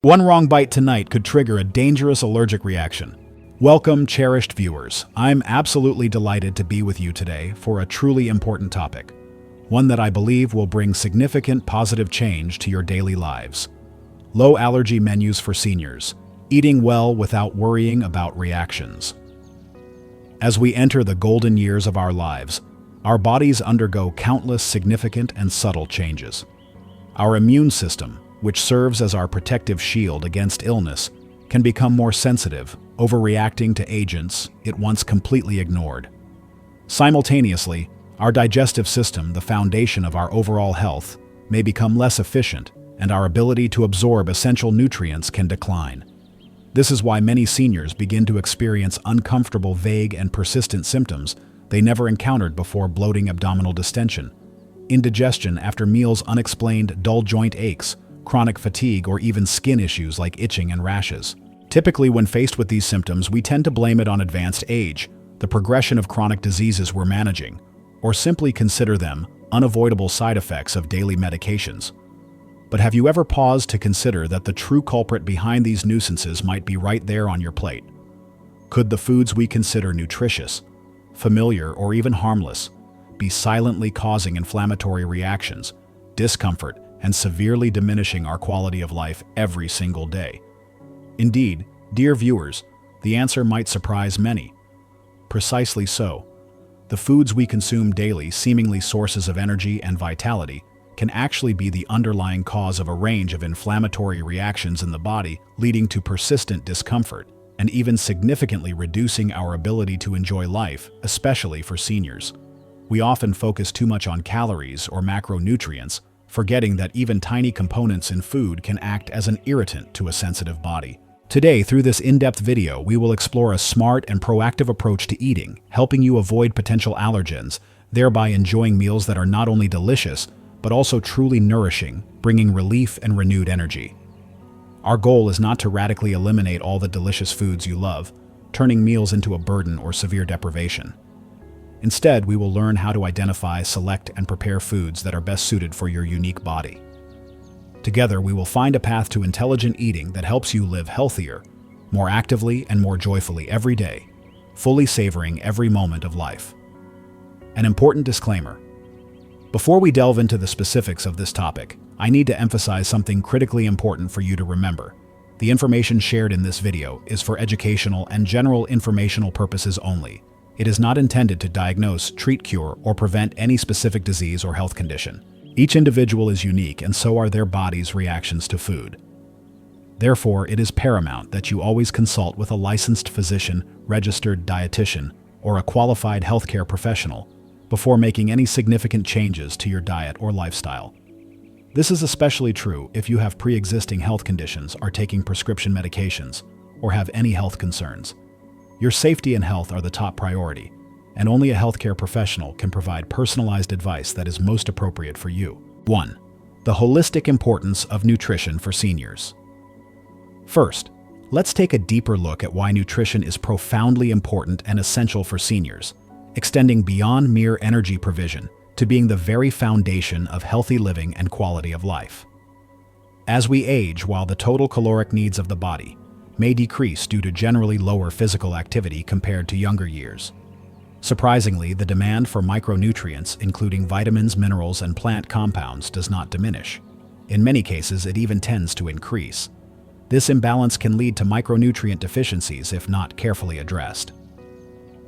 One wrong bite tonight could trigger a dangerous allergic reaction. Welcome, cherished viewers. I'm absolutely delighted to be with you today for a truly important topic, one that I believe will bring significant positive change to your daily lives. Low allergy menus for seniors, eating well without worrying about reactions. As we enter the golden years of our lives, our bodies undergo countless significant and subtle changes. Our immune system, which serves as our protective shield against illness, can become more sensitive, overreacting to agents it once completely ignored. Simultaneously, our digestive system, the foundation of our overall health, may become less efficient, and our ability to absorb essential nutrients can decline. This is why many seniors begin to experience uncomfortable, vague, and persistent symptoms they never encountered before: bloating, abdominal distension, indigestion after meals, unexplained dull joint aches, chronic fatigue, or even skin issues like itching and rashes. Typically, when faced with these symptoms, we tend to blame it on advanced age, the progression of chronic diseases we're managing, or simply consider them unavoidable side effects of daily medications. But have you ever paused to consider that the true culprit behind these nuisances might be right there on your plate? Could the foods we consider nutritious, familiar, or even harmless be silently causing inflammatory reactions, discomfort, and severely diminishing our quality of life every single day? Indeed, dear viewers, the answer might surprise many. Precisely so. The foods we consume daily, seemingly sources of energy and vitality, can actually be the underlying cause of a range of inflammatory reactions in the body, leading to persistent discomfort and even significantly reducing our ability to enjoy life, especially for seniors. We often focus too much on calories or macronutrients, forgetting that even tiny components in food can act as an irritant to a sensitive body. Today, through this in-depth video, we will explore a smart and proactive approach to eating, helping you avoid potential allergens, thereby enjoying meals that are not only delicious, but also truly nourishing, bringing relief and renewed energy. Our goal is not to radically eliminate all the delicious foods you love, turning meals into a burden or severe deprivation. Instead, we will learn how to identify, select, and prepare foods that are best suited for your unique body. Together, we will find a path to intelligent eating that helps you live healthier, more actively, and more joyfully every day, fully savoring every moment of life. An important disclaimer. Before we delve into the specifics of this topic, I need to emphasize something critically important for you to remember. The information shared in this video is for educational and general informational purposes only. It is not intended to diagnose, treat, cure, or prevent any specific disease or health condition. Each individual is unique, and so are their body's reactions to food. Therefore, it is paramount that you always consult with a licensed physician, registered dietitian, or a qualified healthcare professional before making any significant changes to your diet or lifestyle. This is especially true if you have pre-existing health conditions, are taking prescription medications, or have any health concerns. Your safety and health are the top priority, and only a healthcare professional can provide personalized advice that is most appropriate for you. 1. The holistic importance of nutrition for seniors. First, let's take a deeper look at why nutrition is profoundly important and essential for seniors, extending beyond mere energy provision to being the very foundation of healthy living and quality of life. As we age, while the total caloric needs of the body may decrease due to generally lower physical activity compared to younger years, surprisingly, the demand for micronutrients, including vitamins, minerals, and plant compounds, does not diminish. In many cases, it even tends to increase. This imbalance can lead to micronutrient deficiencies if not carefully addressed.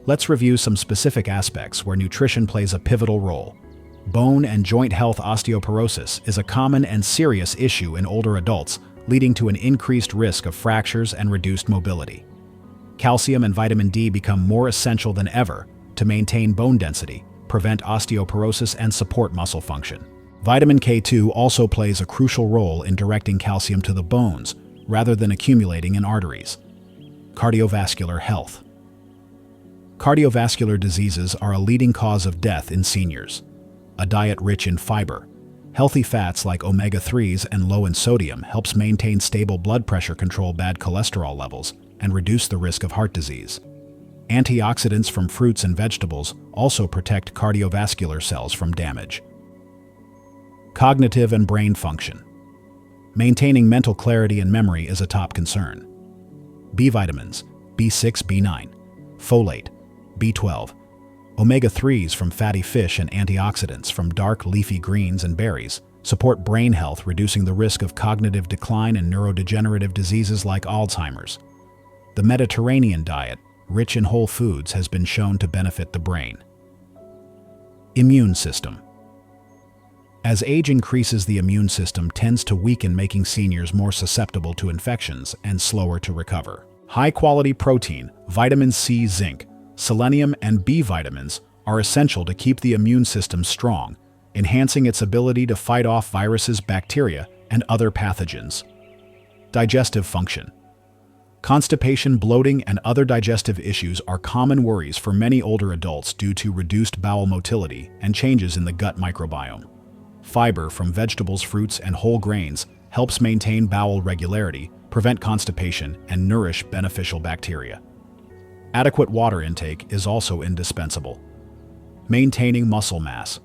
Let's review some specific aspects where nutrition plays a pivotal role. Bone and joint health. Osteoporosis is a common and serious issue in older adults, leading to an increased risk of fractures and reduced mobility. Calcium and vitamin D become more essential than ever to maintain bone density, prevent osteoporosis, and support muscle function. Vitamin K2 also plays a crucial role in directing calcium to the bones rather than accumulating in arteries. Cardiovascular health. Cardiovascular diseases are a leading cause of death in seniors. A diet rich in fiber, healthy fats like omega-3s, and low in sodium helps maintain stable blood pressure, control bad cholesterol levels, and reduce the risk of heart disease. Antioxidants from fruits and vegetables also protect cardiovascular cells from damage. Cognitive and brain function. Maintaining mental clarity and memory is a top concern. B vitamins, B6, B9, folate, B12, omega-3s from fatty fish and antioxidants from dark leafy greens and berries support brain health, reducing the risk of cognitive decline and neurodegenerative diseases like Alzheimer's. The Mediterranean diet, rich in whole foods, has been shown to benefit the brain. Immune system. As age increases, the immune system tends to weaken, making seniors more susceptible to infections and slower to recover. High-quality protein, vitamin C, zinc, selenium, and B vitamins are essential to keep the immune system strong, enhancing its ability to fight off viruses, bacteria, and other pathogens. Digestive function. Constipation, bloating, and other digestive issues are common worries for many older adults due to reduced bowel motility and changes in the gut microbiome. Fiber from vegetables, fruits, and whole grains helps maintain bowel regularity, prevent constipation, and nourish beneficial bacteria. Adequate water intake is also indispensable. Maintaining muscle mass.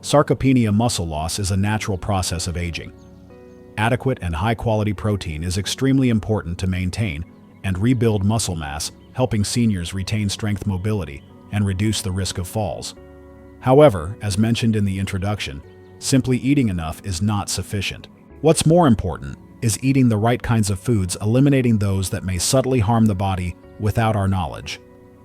Sarcopenia, muscle loss, is a natural process of aging. Adequate and high-quality protein is extremely important to maintain and rebuild muscle mass, helping seniors retain strength, mobility, and reduce the risk of falls. However, as mentioned in the introduction, simply eating enough is not sufficient. What's more important is eating the right kinds of foods, eliminating those that may subtly harm the body without our knowledge.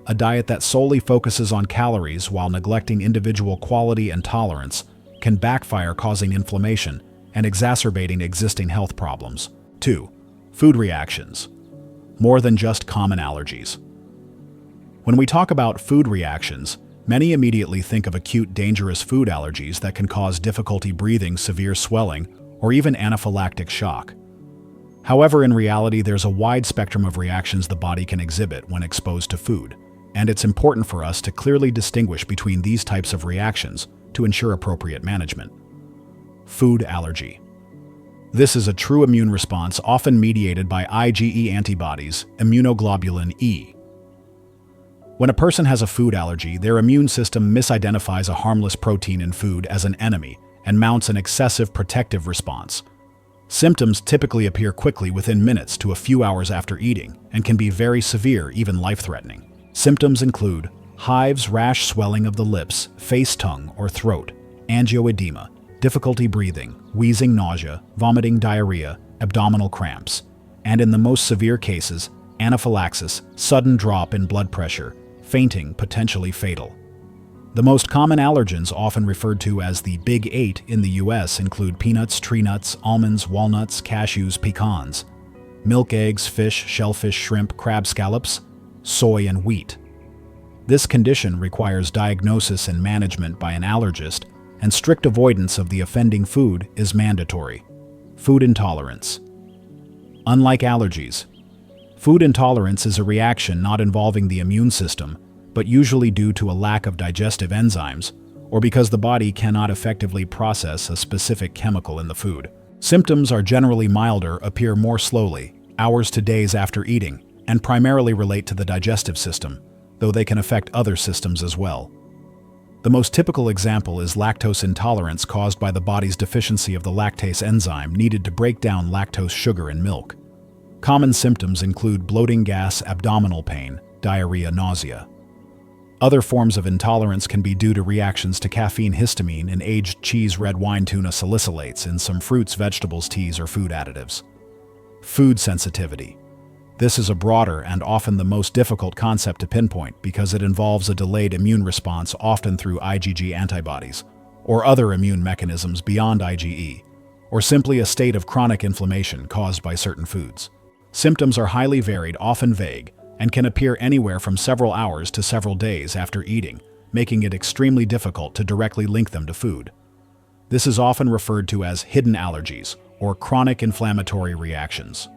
A diet that solely focuses on calories while neglecting individual quality and tolerance can backfire, causing inflammation and exacerbating existing health problems. 2. Food reactions. More than just common allergies. When we talk about food reactions, many immediately think of acute, dangerous food allergies that can cause difficulty breathing, severe swelling, or even anaphylactic shock. However, in reality, there's a wide spectrum of reactions the body can exhibit when exposed to food, and it's important for us to clearly distinguish between these types of reactions to ensure appropriate management. Food allergy. This is a true immune response, often mediated by IgE antibodies, immunoglobulin E. When a person has a food allergy, their immune system misidentifies a harmless protein in food as an enemy and mounts an excessive protective response. Symptoms typically appear quickly, within minutes to a few hours after eating, and can be very severe, even life-threatening. Symptoms include hives, rash, swelling of the lips, face, tongue, or throat, angioedema, difficulty breathing, wheezing, nausea, vomiting, diarrhea, abdominal cramps, and in the most severe cases, anaphylaxis, sudden drop in blood pressure, fainting, potentially fatal. The most common allergens, often referred to as the Big Eight in the US, include peanuts, tree nuts, almonds, walnuts, cashews, pecans, milk, eggs, fish, shellfish, shrimp, crab scallops, soy, and wheat. This condition requires diagnosis and management by an allergist, and strict avoidance of the offending food is mandatory. Food intolerance. Unlike allergies, food intolerance is a reaction not involving the immune system, but usually due to a lack of digestive enzymes, or because the body cannot effectively process a specific chemical in the food. Symptoms are generally milder, appear more slowly, hours to days after eating, and primarily relate to the digestive system, though they can affect other systems as well. The most typical example is lactose intolerance, caused by the body's deficiency of the lactase enzyme needed to break down lactose sugar in milk. Common symptoms include bloating, gas, abdominal pain, diarrhea, nausea. Other forms of intolerance can be due to reactions to caffeine, histamine in aged cheese, red wine, tuna, salicylates in some fruits, vegetables, teas, or food additives. Food sensitivity. This is a broader and often the most difficult concept to pinpoint because it involves a delayed immune response, often through IgG antibodies, or other immune mechanisms beyond IgE, or simply a state of chronic inflammation caused by certain foods. Symptoms are highly varied, often vague, and can appear anywhere from several hours to several days after eating, making it extremely difficult to directly link them to food. This is often referred to as hidden allergies or chronic inflammatory reactions.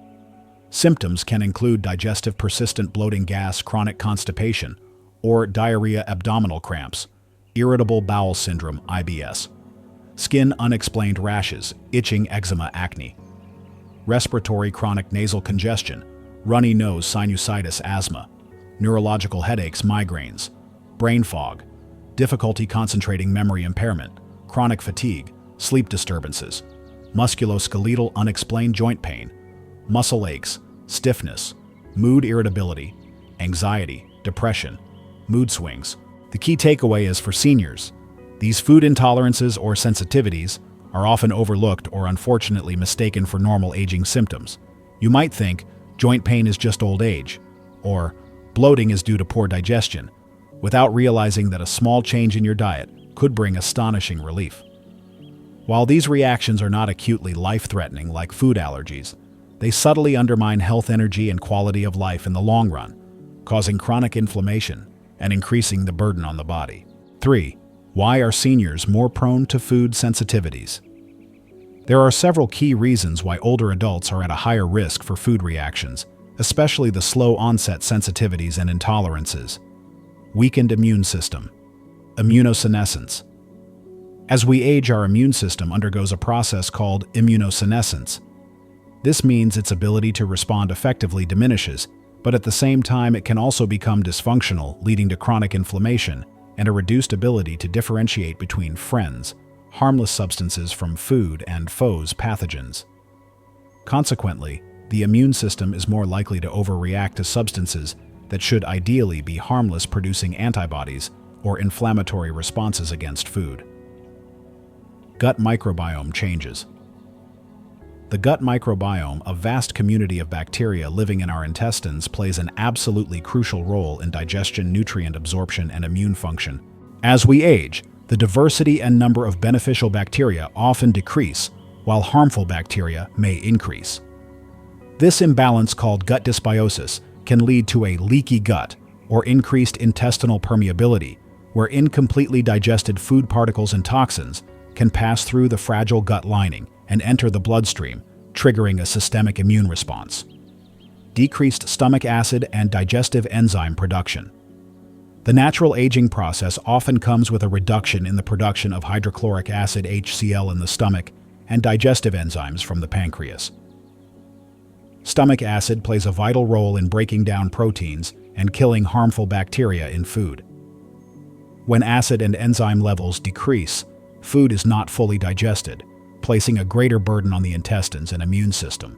Symptoms can include digestive, persistent bloating, gas, chronic constipation, or diarrhea, abdominal cramps, irritable bowel syndrome (IBS), skin unexplained rashes, itching, eczema, acne, respiratory chronic nasal congestion, runny nose, sinusitis, asthma, neurological headaches, migraines, brain fog, difficulty concentrating, memory impairment, chronic fatigue, sleep disturbances, musculoskeletal unexplained joint pain, muscle aches, stiffness, mood irritability, anxiety, depression, mood swings. The key takeaway is for seniors, these food intolerances or sensitivities are often overlooked or unfortunately mistaken for normal aging symptoms. You might think joint pain is just old age, or bloating is due to poor digestion, without realizing that a small change in your diet could bring astonishing relief. While these reactions are not acutely life-threatening like food allergies, they subtly undermine health, energy, and quality of life in the long run, causing chronic inflammation and increasing the burden on the body. 3. Why are seniors more prone to food sensitivities? There are several key reasons why older adults are at a higher risk for food reactions, especially the slow-onset sensitivities and intolerances. Weakened immune system. Immunosenescence. As we age, our immune system undergoes a process called immunosenescence. This means its ability to respond effectively diminishes, but at the same time it can also become dysfunctional, leading to chronic inflammation and a reduced ability to differentiate between friends, harmless substances from food, and foes, pathogens. Consequently, the immune system is more likely to overreact to substances that should ideally be harmless, producing antibodies or inflammatory responses against food. Gut microbiome changes. The gut microbiome, a vast community of bacteria living in our intestines, plays an absolutely crucial role in digestion, nutrient absorption, and immune function. As we age, the diversity and number of beneficial bacteria often decrease, while harmful bacteria may increase. This imbalance, called gut dysbiosis, can lead to a leaky gut or increased intestinal permeability, where incompletely digested food particles and toxins can pass through the fragile gut lining and enter the bloodstream, triggering a systemic immune response. Decreased stomach acid and digestive enzyme production. The natural aging process often comes with a reduction in the production of hydrochloric acid HCl in the stomach and digestive enzymes from the pancreas. Stomach acid plays a vital role in breaking down proteins and killing harmful bacteria in food. When acid and enzyme levels decrease, food is not fully digested, placing a greater burden on the intestines and immune system.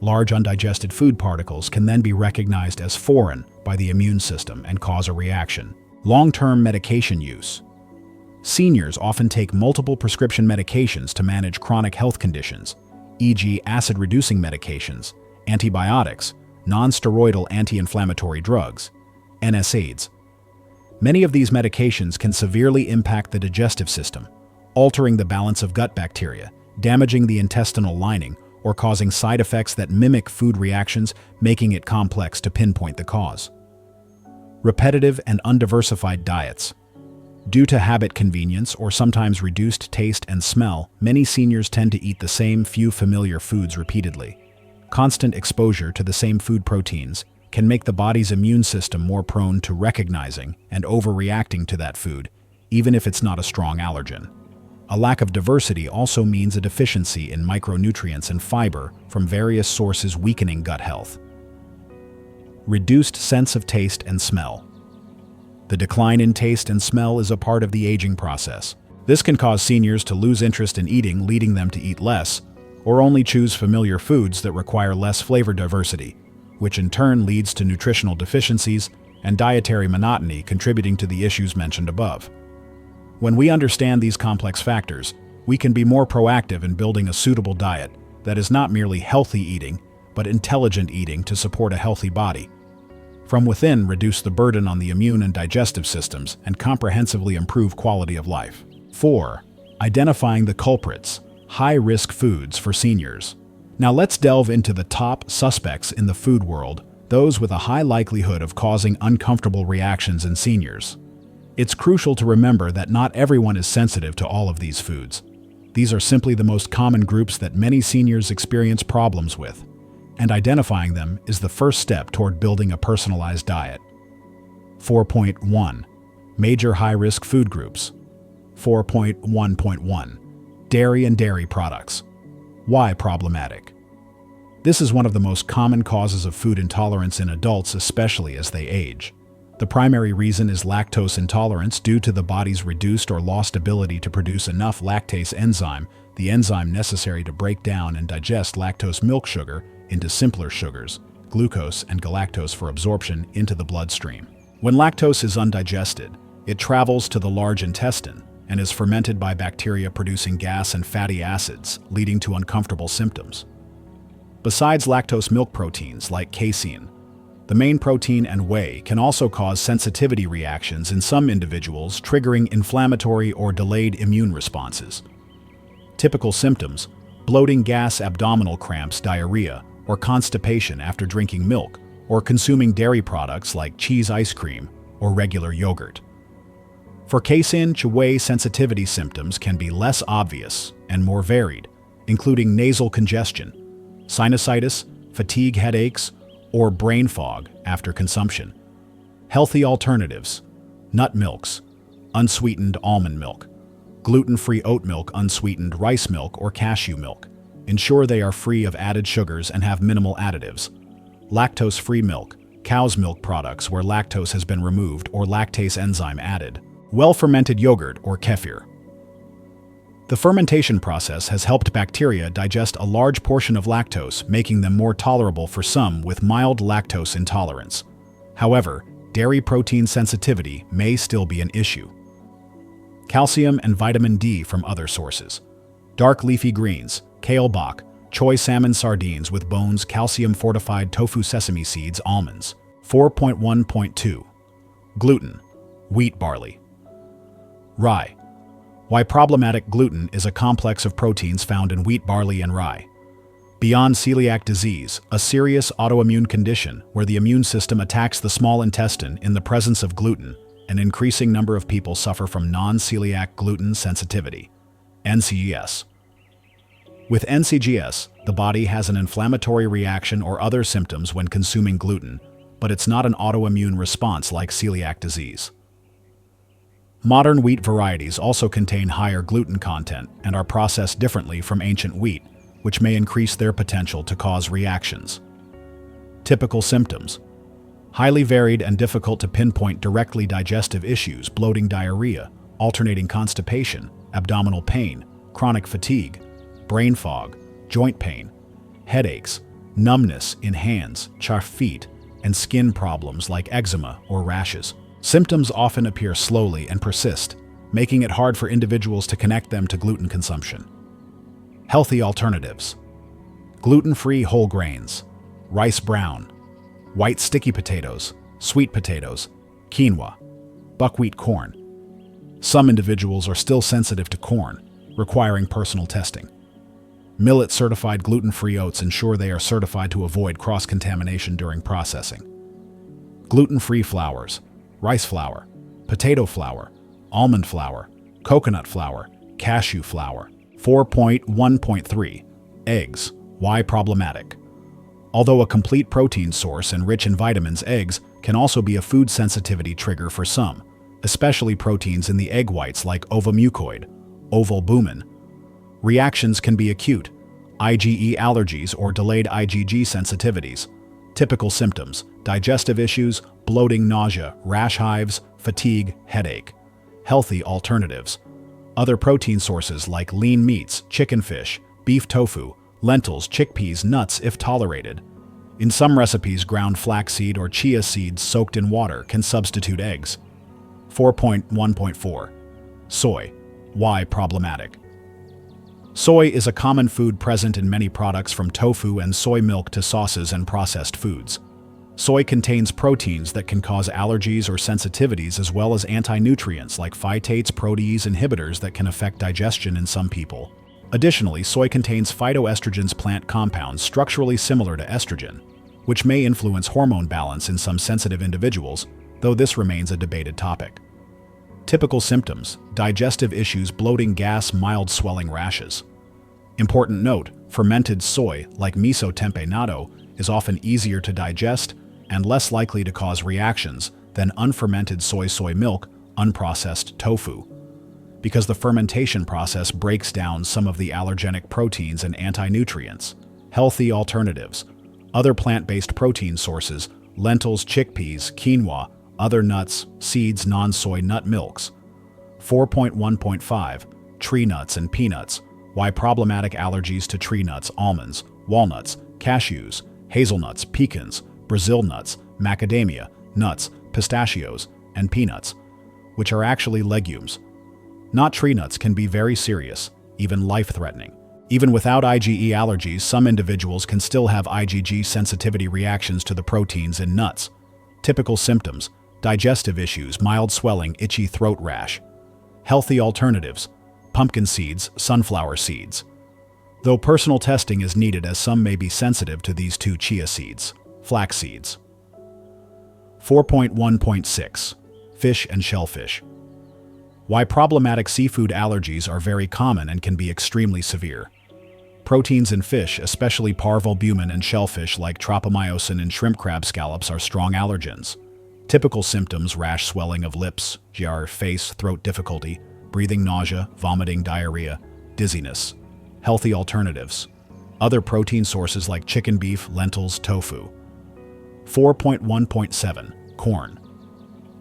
Large undigested food particles can then be recognized as foreign by the immune system and cause a reaction. Long-term medication use. Seniors often take multiple prescription medications to manage chronic health conditions, e.g. acid-reducing medications, antibiotics, non-steroidal anti-inflammatory drugs, NSAIDs. Many of these medications can severely impact the digestive system, altering the balance of gut bacteria, damaging the intestinal lining, or causing side effects that mimic food reactions, making it complex to pinpoint the cause. Repetitive and undiversified diets. Due to habit, convenience, or sometimes reduced taste and smell, many seniors tend to eat the same few familiar foods repeatedly. Constant exposure to the same food proteins can make the body's immune system more prone to recognizing and overreacting to that food, even if it's not a strong allergen. A lack of diversity also means a deficiency in micronutrients and fiber from various sources, weakening gut health. Reduced sense of taste and smell. The decline in taste and smell is a part of the aging process. This can cause seniors to lose interest in eating, leading them to eat less, or only choose familiar foods that require less flavor diversity, which in turn leads to nutritional deficiencies and dietary monotony, contributing to the issues mentioned above. When we understand these complex factors, we can be more proactive in building a suitable diet that is not merely healthy eating, but intelligent eating to support a healthy body. From within, reduce the burden on the immune and digestive systems and comprehensively improve quality of life. 4. Identifying the culprits. High-risk foods for seniors. Now let's delve into the top suspects in the food world, those with a high likelihood of causing uncomfortable reactions in seniors. It's crucial to remember that not everyone is sensitive to all of these foods. These are simply the most common groups that many seniors experience problems with, and identifying them is the first step toward building a personalized diet. 4.1. Major high-risk food groups. 4.1.1. Dairy and dairy products. Why problematic? This is one of the most common causes of food intolerance in adults, especially as they age. The primary reason is lactose intolerance due to the body's reduced or lost ability to produce enough lactase enzyme the enzyme necessary to break down and digest lactose milk sugar into simpler sugars, glucose and galactose for absorption into the bloodstream. When lactose is undigested, it travels to the large intestine and is fermented by bacteria producing gas and fatty acids, leading to uncomfortable symptoms. Besides lactose milk proteins like casein, the main protein and whey can also cause sensitivity reactions in some individuals, triggering inflammatory or delayed immune responses. Typical symptoms: bloating, gas, abdominal cramps, diarrhea, or constipation after drinking milk or consuming dairy products like cheese, ice cream, or regular yogurt. For casein to whey, sensitivity symptoms can be less obvious and more varied, including nasal congestion, sinusitis, fatigue, headaches, or brain fog after consumption. Healthy alternatives: nut milks, unsweetened almond milk, gluten-free oat milk, unsweetened rice milk, or cashew milk. Ensure they are free of added sugars and have minimal additives. Lactose-free milk, cow's milk products where lactose has been removed or lactase enzyme added. Well-fermented yogurt or kefir. The fermentation process has helped bacteria digest a large portion of lactose, making them more tolerable for some with mild lactose intolerance. However, dairy protein sensitivity may still be an issue. Calcium and vitamin D from other sources. Dark leafy greens, kale, bok, choy salmon, sardines with bones, calcium-fortified tofu, sesame seeds, almonds. 4.1.2. Gluten, wheat, barley. Rye. Why problematic? Gluten is a complex of proteins found in wheat, barley, and rye. Beyond celiac disease, a serious autoimmune condition where the immune system attacks the small intestine in the presence of gluten, an increasing number of people suffer from non-celiac gluten sensitivity, NCGS. With NCGS, the body has an inflammatory reaction or other symptoms when consuming gluten, but it's not an autoimmune response like celiac disease. Modern wheat varieties also contain higher gluten content and are processed differently from ancient wheat, which may increase their potential to cause reactions. Typical symptoms: highly varied and difficult to pinpoint directly digestive issues, bloating, diarrhea, alternating constipation, abdominal pain, chronic fatigue, brain fog, joint pain, headaches, numbness in hands, chafe feet, and skin problems like eczema or rashes. Symptoms often appear slowly and persist, making it hard for individuals to connect them to gluten consumption. Healthy alternatives: gluten-free whole grains, rice brown, white sticky potatoes, sweet potatoes, quinoa, buckwheat, corn. Some individuals are still sensitive to corn, requiring personal testing. Millet-certified gluten-free oats ensure they are certified to avoid cross-contamination during processing. Gluten-free flours: rice flour, potato flour, almond flour, coconut flour, cashew flour. 4.1.3. Eggs. Why problematic? Although a complete protein source and rich in vitamins, eggs can also be a food sensitivity trigger for some, especially proteins in the egg whites like ovomucoid, ovalbumin. Reactions can be acute, IgE allergies or delayed IgG sensitivities. Typical symptoms: digestive issues, bloating, nausea, rash, hives, fatigue, headache. Healthy alternatives: other protein sources like lean meats, chicken, fish, beef, tofu, lentils, chickpeas, nuts if tolerated. In some recipes, ground flaxseed or chia seeds soaked in water can substitute eggs. 4.1.4. Soy. Why problematic? Soy is a common food present in many products from tofu and soy milk to sauces and processed foods. Soy contains proteins that can cause allergies or sensitivities, as well as anti-nutrients like phytates, protease inhibitors that can affect digestion in some people. Additionally, soy contains phytoestrogens, plant compounds structurally similar to estrogen, which may influence hormone balance in some sensitive individuals, though this remains a debated topic. Typical symptoms: digestive issues, bloating, gas, mild swelling, rashes. Important note: fermented soy, like miso, tempeh, natto, is often easier to digest and less likely to cause reactions than unfermented soy milk, unprocessed tofu, because the fermentation process breaks down some of the allergenic proteins and anti-nutrients. Healthy alternatives: other plant-based protein sources, lentils, chickpeas, quinoa, other nuts, seeds, non-soy nut milks. 4.1.5. Tree nuts and peanuts. Why problematic allergies to tree nuts, almonds, walnuts, cashews, hazelnuts, pecans, Brazil nuts, macadamia, nuts, pistachios, and peanuts, which are actually legumes. Not tree nuts, can be very serious, even life-threatening. Even without IgE allergies, some individuals can still have IgG sensitivity reactions to the proteins in nuts. Typical symptoms: digestive issues, mild swelling, itchy throat rash. Healthy alternatives: pumpkin seeds, sunflower seeds. Though personal testing is needed, as some may be sensitive to these two: chia seeds, flax seeds. 4.1.6 Fish and shellfish. Why problematic seafood allergies are very common and can be extremely severe. Proteins in fish, especially parvalbumin, and shellfish like tropomyosin and shrimp crab scallops, are strong allergens. Typical symptoms: rash, swelling of lips, jar, face, throat difficulty, breathing, nausea, vomiting, diarrhea, dizziness. Healthy alternatives: other protein sources like chicken, beef, lentils, tofu. 4.1.7 Corn.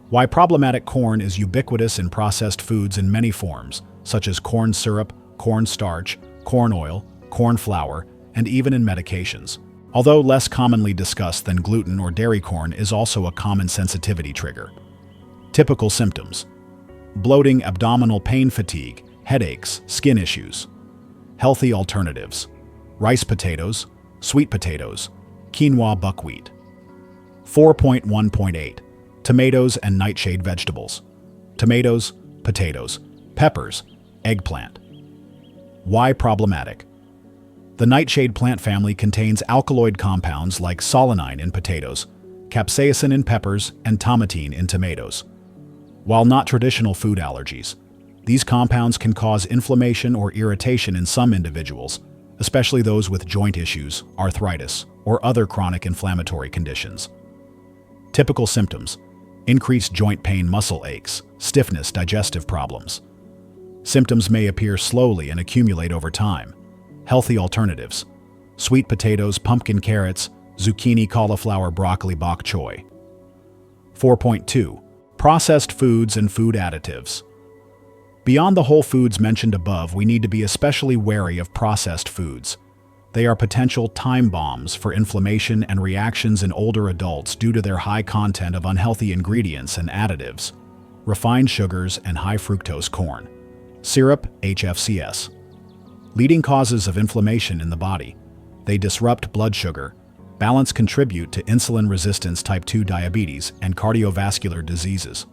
Why problematic corn is ubiquitous in processed foods in many forms, such as corn syrup, corn starch, corn oil, corn flour, and even in medications. Although less commonly discussed than gluten or dairy, corn is also a common sensitivity trigger. Typical symptoms: bloating, abdominal pain, fatigue, headaches, skin issues. Healthy alternatives: rice potatoes, sweet potatoes, quinoa, buckwheat. 4.1.8 Tomatoes and nightshade vegetables. Tomatoes, potatoes, peppers, eggplant. Why problematic? The nightshade plant family contains alkaloid compounds like solanine in potatoes, capsaicin in peppers, and tomatine in tomatoes. While not traditional food allergies, these compounds can cause inflammation or irritation in some individuals, especially those with joint issues, arthritis, or other chronic inflammatory conditions. Typical symptoms: increased joint pain, muscle aches, stiffness, digestive problems. Symptoms may appear slowly and accumulate over time. Healthy alternatives: sweet potatoes, pumpkin, carrots, zucchini, cauliflower, broccoli, bok choy. 4.2 Processed foods and food additives. Beyond the whole foods mentioned above, we need to be especially wary of processed foods. They are potential time bombs for inflammation and reactions in older adults due to their high content of unhealthy ingredients and additives, refined sugars, and high fructose corn syrup, HFCS. Leading causes of inflammation in the body. They disrupt blood sugar balance, contribute to insulin resistance, type 2 diabetes, and cardiovascular diseases.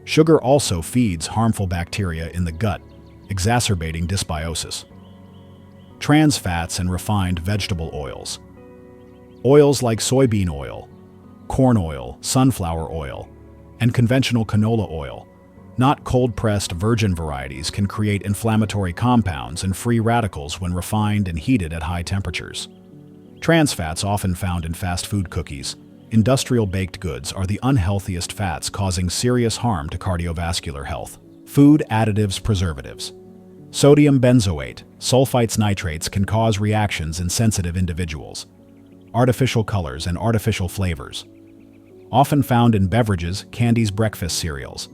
Sugar also feeds harmful bacteria in the gut, exacerbating dysbiosis. Trans fats and refined vegetable oils. Oils like soybean oil, corn oil, sunflower oil, and conventional canola oil, not cold-pressed virgin varieties, can create inflammatory compounds and free radicals when refined and heated at high temperatures. Trans fats, often found in fast food cookies, industrial baked goods, are the unhealthiest fats, causing serious harm to cardiovascular health. Food additives, preservatives. Sodium benzoate, sulfites, nitrates can cause reactions in sensitive individuals. Artificial colors and artificial flavors. Often found in beverages, candies, breakfast cereals.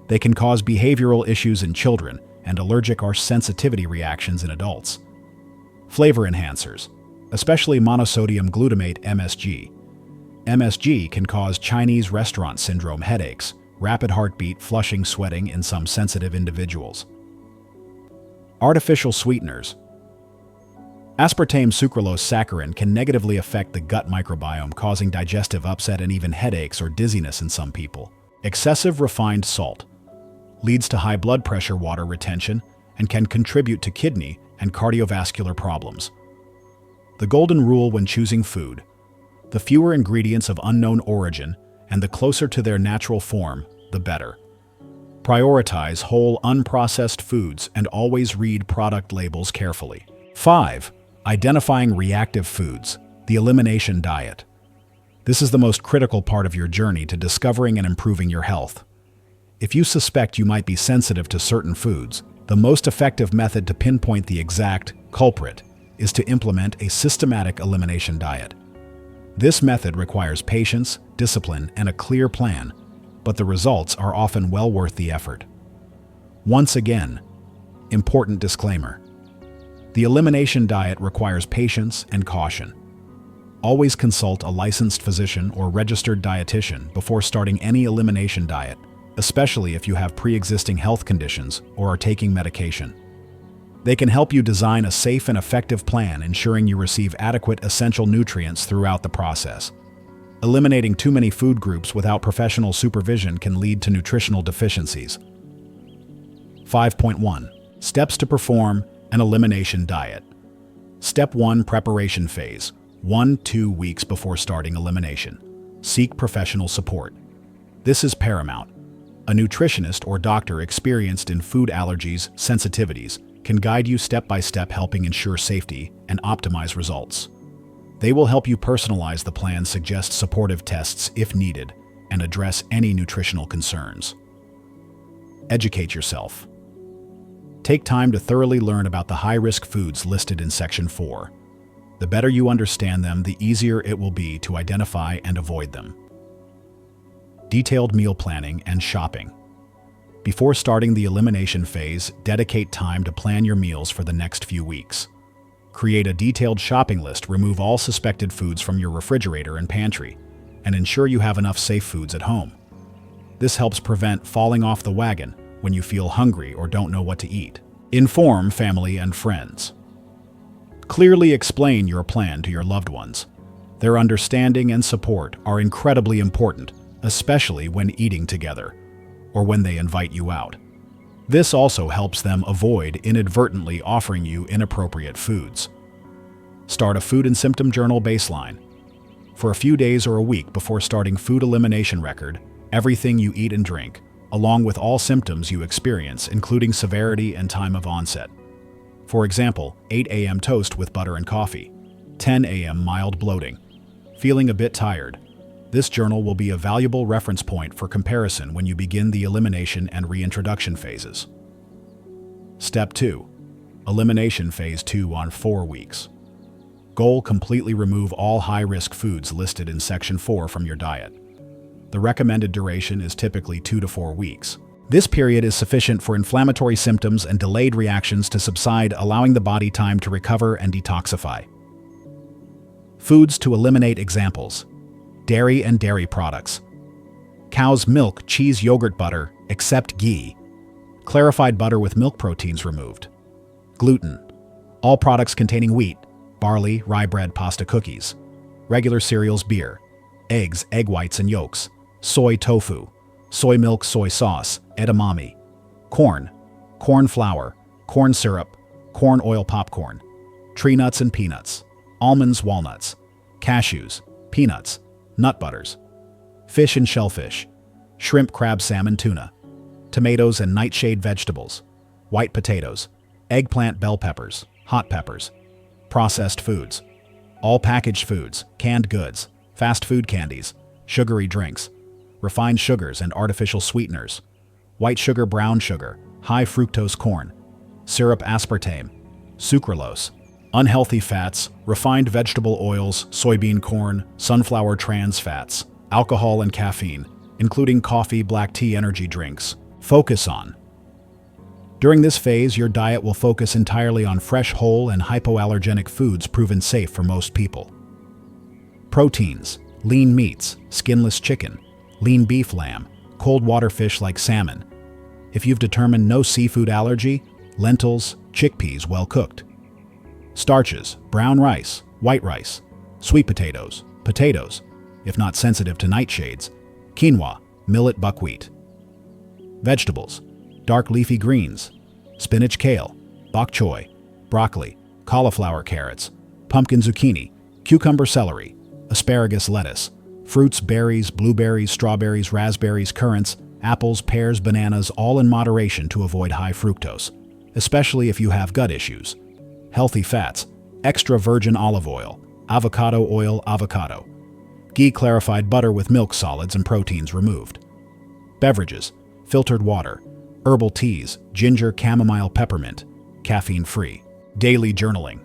They can cause behavioral issues in children and allergic or sensitivity reactions in adults. Flavor enhancers, especially monosodium glutamate (MSG). MSG can cause Chinese restaurant syndrome, headaches, rapid heartbeat, flushing, sweating in some sensitive individuals. Artificial sweeteners. Aspartame, sucralose, saccharin can negatively affect the gut microbiome, causing digestive upset and even headaches or dizziness in some people. Excessive refined salt leads to high blood pressure, water retention, and can contribute to kidney and cardiovascular problems. The golden rule when choosing food: the fewer ingredients of unknown origin and the closer to their natural form, the better. Prioritize whole, unprocessed foods and always read product labels carefully. 5. Identifying reactive foods, the elimination diet. This is the most critical part of your journey to discovering and improving your health. If you suspect you might be sensitive to certain foods, the most effective method to pinpoint the exact culprit is to implement a systematic elimination diet. This method requires patience, discipline, and a clear plan, but the results are often well worth the effort. Once again, important disclaimer: The elimination diet requires patience and caution. Always consult a licensed physician or registered dietitian before starting any elimination diet, especially if you have pre-existing health conditions or are taking medication. They can help you design a safe and effective plan, ensuring you receive adequate essential nutrients throughout the process. Eliminating too many food groups without professional supervision can lead to nutritional deficiencies. 5.1. Steps to perform an elimination diet. Step 1. Preparation phase. 1-2 weeks before starting elimination. Seek professional support. This is paramount. A nutritionist or doctor experienced in food allergies, sensitivities, can guide you step by step, helping ensure safety and optimize results. They will help you personalize the plan, suggest supportive tests if needed, and address any nutritional concerns. Educate yourself. Take time to thoroughly learn about the high-risk foods listed in Section 4. The better you understand them, the easier it will be to identify and avoid them. Detailed meal planning and shopping. Before starting the elimination phase, dedicate time to plan your meals for the next few weeks. Create a detailed shopping list, remove all suspected foods from your refrigerator and pantry, and ensure you have enough safe foods at home. This helps prevent falling off the wagon when you feel hungry or don't know what to eat. Inform family and friends. Clearly explain your plan to your loved ones. Their understanding and support are incredibly important, especially when eating together or when they invite you out. This also helps them avoid inadvertently offering you inappropriate foods. Start a food and symptom journal baseline. For a few days or a week before starting food elimination, record everything you eat and drink, along with all symptoms you experience, including severity and time of onset. For example, 8 a.m. toast with butter and coffee, 10 a.m. mild bloating, feeling a bit tired. This journal will be a valuable reference point for comparison when you begin the elimination and reintroduction phases. Step 2. Elimination phase 2 on 4 weeks. Goal: completely remove all high-risk foods listed in Section 4 from your diet. The recommended duration is typically 2 to 4 weeks. This period is sufficient for inflammatory symptoms and delayed reactions to subside, allowing the body time to recover and detoxify. Foods to eliminate examples: dairy and dairy products, cow's milk, cheese, yogurt, butter, except ghee, clarified butter with milk proteins removed. Gluten, all products containing wheat, barley, rye bread, pasta, cookies, regular cereals, beer, eggs, egg whites and yolks, soy, tofu, soy milk, soy sauce, edamame, corn, corn flour, corn syrup, corn oil, popcorn, tree nuts and peanuts, almonds, walnuts, cashews, peanuts, nut butters, fish and shellfish, shrimp, crab, salmon, tuna, tomatoes and nightshade vegetables, white potatoes, eggplant, bell peppers, hot peppers, processed foods, all packaged foods, canned goods, fast food candies, sugary drinks, refined sugars and artificial sweeteners, white sugar, brown sugar, high fructose corn, syrup, aspartame, sucralose, unhealthy fats, refined vegetable oils, soybean, corn, sunflower, trans fats, alcohol and caffeine, including coffee, black tea, energy drinks. Focus on. During this phase, your diet will focus entirely on fresh, whole, and hypoallergenic foods proven safe for most people. Proteins: lean meats, skinless chicken, lean beef, lamb, cold water fish like salmon. If you've determined no seafood allergy, lentils, chickpeas well cooked. Starches: brown rice, white rice, sweet potatoes, potatoes, if not sensitive to nightshades, quinoa, millet, buckwheat. Vegetables: dark leafy greens, spinach, kale, bok choy, broccoli, cauliflower, carrots, pumpkin, zucchini, cucumber, celery, asparagus, lettuce. Fruits: berries, blueberries, strawberries, raspberries, currants, apples, pears, bananas, all in moderation to avoid high fructose, especially if you have gut issues. Healthy fats: extra virgin olive oil, avocado, ghee, clarified butter with milk solids and proteins removed. Beverages: filtered water, herbal teas, ginger, chamomile, peppermint, caffeine-free. Daily journaling.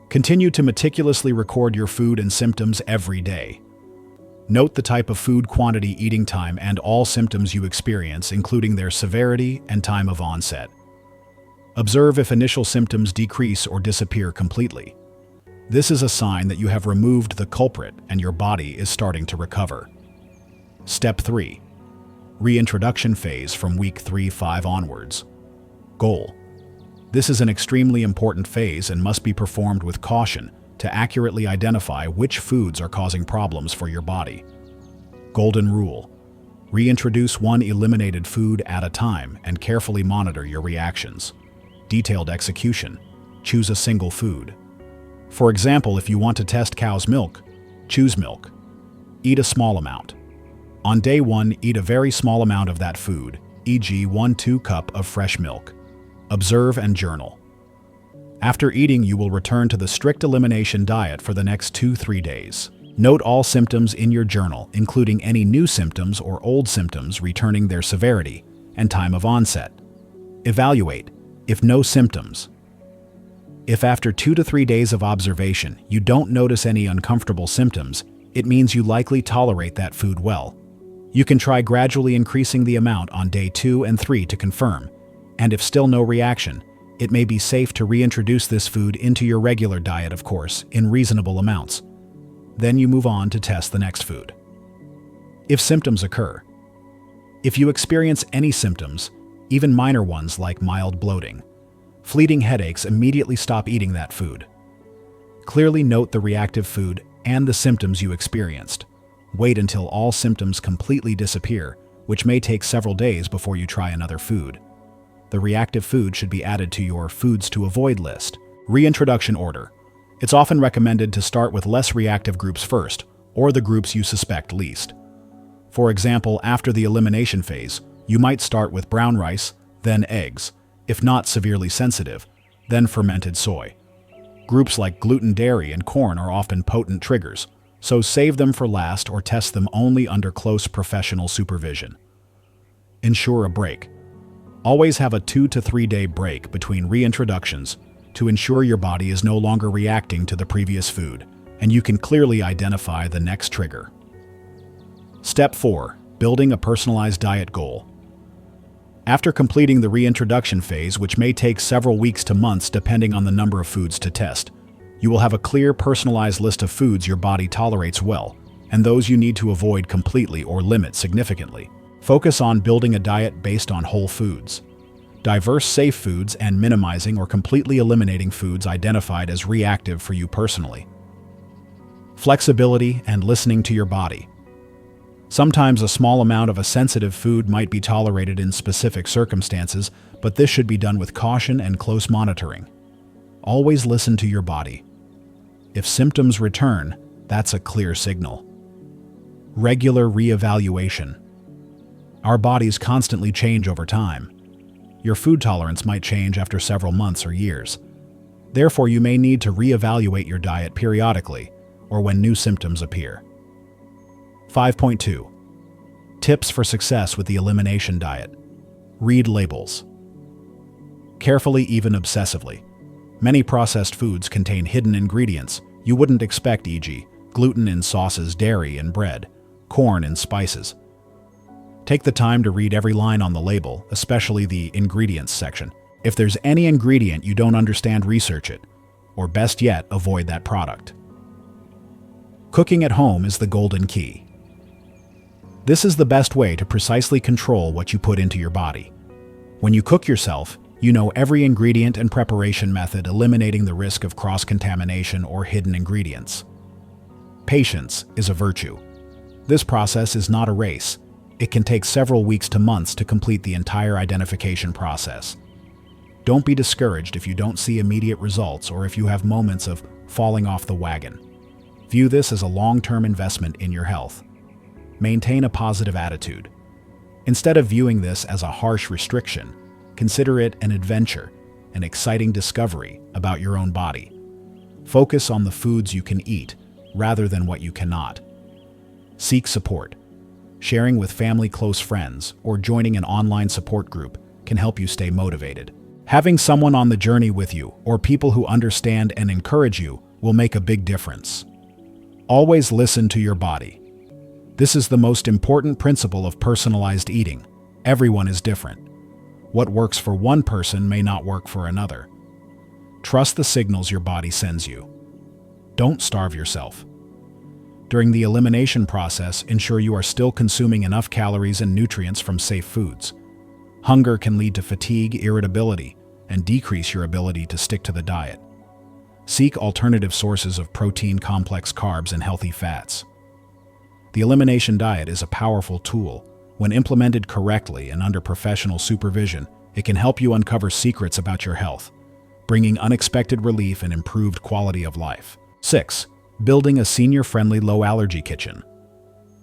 Continue to meticulously record your food and symptoms every day. Note the type of food, quantity, eating time, and all symptoms you experience, including their severity and time of onset. Observe if initial symptoms decrease or disappear completely. This is a sign that you have removed the culprit and your body is starting to recover. Step 3. Reintroduction phase from week 3-5 onwards. Goal. This is an extremely important phase and must be performed with caution to accurately identify which foods are causing problems for your body. Golden rule. Reintroduce one eliminated food at a time and carefully monitor your reactions. Detailed execution. Choose a single food. For example, if you want to test cow's milk, choose milk. Eat a small amount. On day 1, eat a very small amount of that food, e.g. 1-2 cup of fresh milk. Observe and journal. After eating, you will return to the strict elimination diet for the next 2-3 days. Note all symptoms in your journal, including any new symptoms or old symptoms returning their severity and time of onset. Evaluate. If no symptoms. If after 2 to 3 days of observation you don't notice any uncomfortable symptoms, it means you likely tolerate that food well. You can try gradually increasing the amount on day 2 and 3 to confirm, and if still no reaction, it may be safe to reintroduce this food into your regular diet, of course, in reasonable amounts. Then you move on to test the next food. If symptoms occur. If you experience any symptoms, even minor ones like mild bloating, fleeting headaches, immediately stop eating that food. Clearly note the reactive food and the symptoms you experienced. Wait until all symptoms completely disappear, which may take several days before you try another food. The reactive food should be added to your foods to avoid list. Reintroduction order. It's often recommended to start with less reactive groups first, or the groups you suspect least. For example, after the elimination phase, you might start with brown rice, then eggs, if not severely sensitive, then fermented soy. Groups like gluten, dairy, and corn are often potent triggers, so save them for last or test them only under close professional supervision. Ensure a break. Always have a 2 to 3 day break between reintroductions to ensure your body is no longer reacting to the previous food, and you can clearly identify the next trigger. Step 4. Building a personalized diet goal. After completing the reintroduction phase, which may take several weeks to months depending on the number of foods to test, you will have a clear, personalized list of foods your body tolerates well, and those you need to avoid completely or limit significantly. Focus on building a diet based on whole foods, diverse, safe foods, and minimizing or completely eliminating foods identified as reactive for you personally. Flexibility and listening to your body. Sometimes a small amount of a sensitive food might be tolerated in specific circumstances, but this should be done with caution and close monitoring. Always listen to your body. If symptoms return, that's a clear signal. Regular reevaluation. Our bodies constantly change over time. Your food tolerance might change after several months or years. Therefore, you may need to reevaluate your diet periodically or when new symptoms appear. 5.2. Tips for success with the elimination diet. Read labels. Carefully, even obsessively. Many processed foods contain hidden ingredients you wouldn't expect, e.g., gluten in sauces, dairy in bread, corn in spices. Take the time to read every line on the label, especially the ingredients section. If there's any ingredient you don't understand, research it, or best yet, avoid that product. Cooking at home is the golden key. This is the best way to precisely control what you put into your body. When you cook yourself, you know every ingredient and preparation method, eliminating the risk of cross-contamination or hidden ingredients. Patience is a virtue. This process is not a race. It can take several weeks to months to complete the entire identification process. Don't be discouraged if you don't see immediate results or if you have moments of falling off the wagon. View this as a long-term investment in your health. Maintain a positive attitude. Instead of viewing this as a harsh restriction, consider it an adventure, an exciting discovery about your own body. Focus on the foods you can eat rather than what you cannot. Seek support. Sharing with family, close friends, or joining an online support group can help you stay motivated. Having someone on the journey with you or people who understand and encourage you will make a big difference. Always listen to your body. This is the most important principle of personalized eating. Everyone is different. What works for one person may not work for another. Trust the signals your body sends you. Don't starve yourself. During the elimination process, ensure you are still consuming enough calories and nutrients from safe foods. Hunger can lead to fatigue, irritability, and decrease your ability to stick to the diet. Seek alternative sources of protein, complex carbs, and healthy fats. The elimination diet is a powerful tool. When implemented correctly and under professional supervision, it can help you uncover secrets about your health, bringing unexpected relief and improved quality of life. 6. Building a senior-friendly low-allergy kitchen.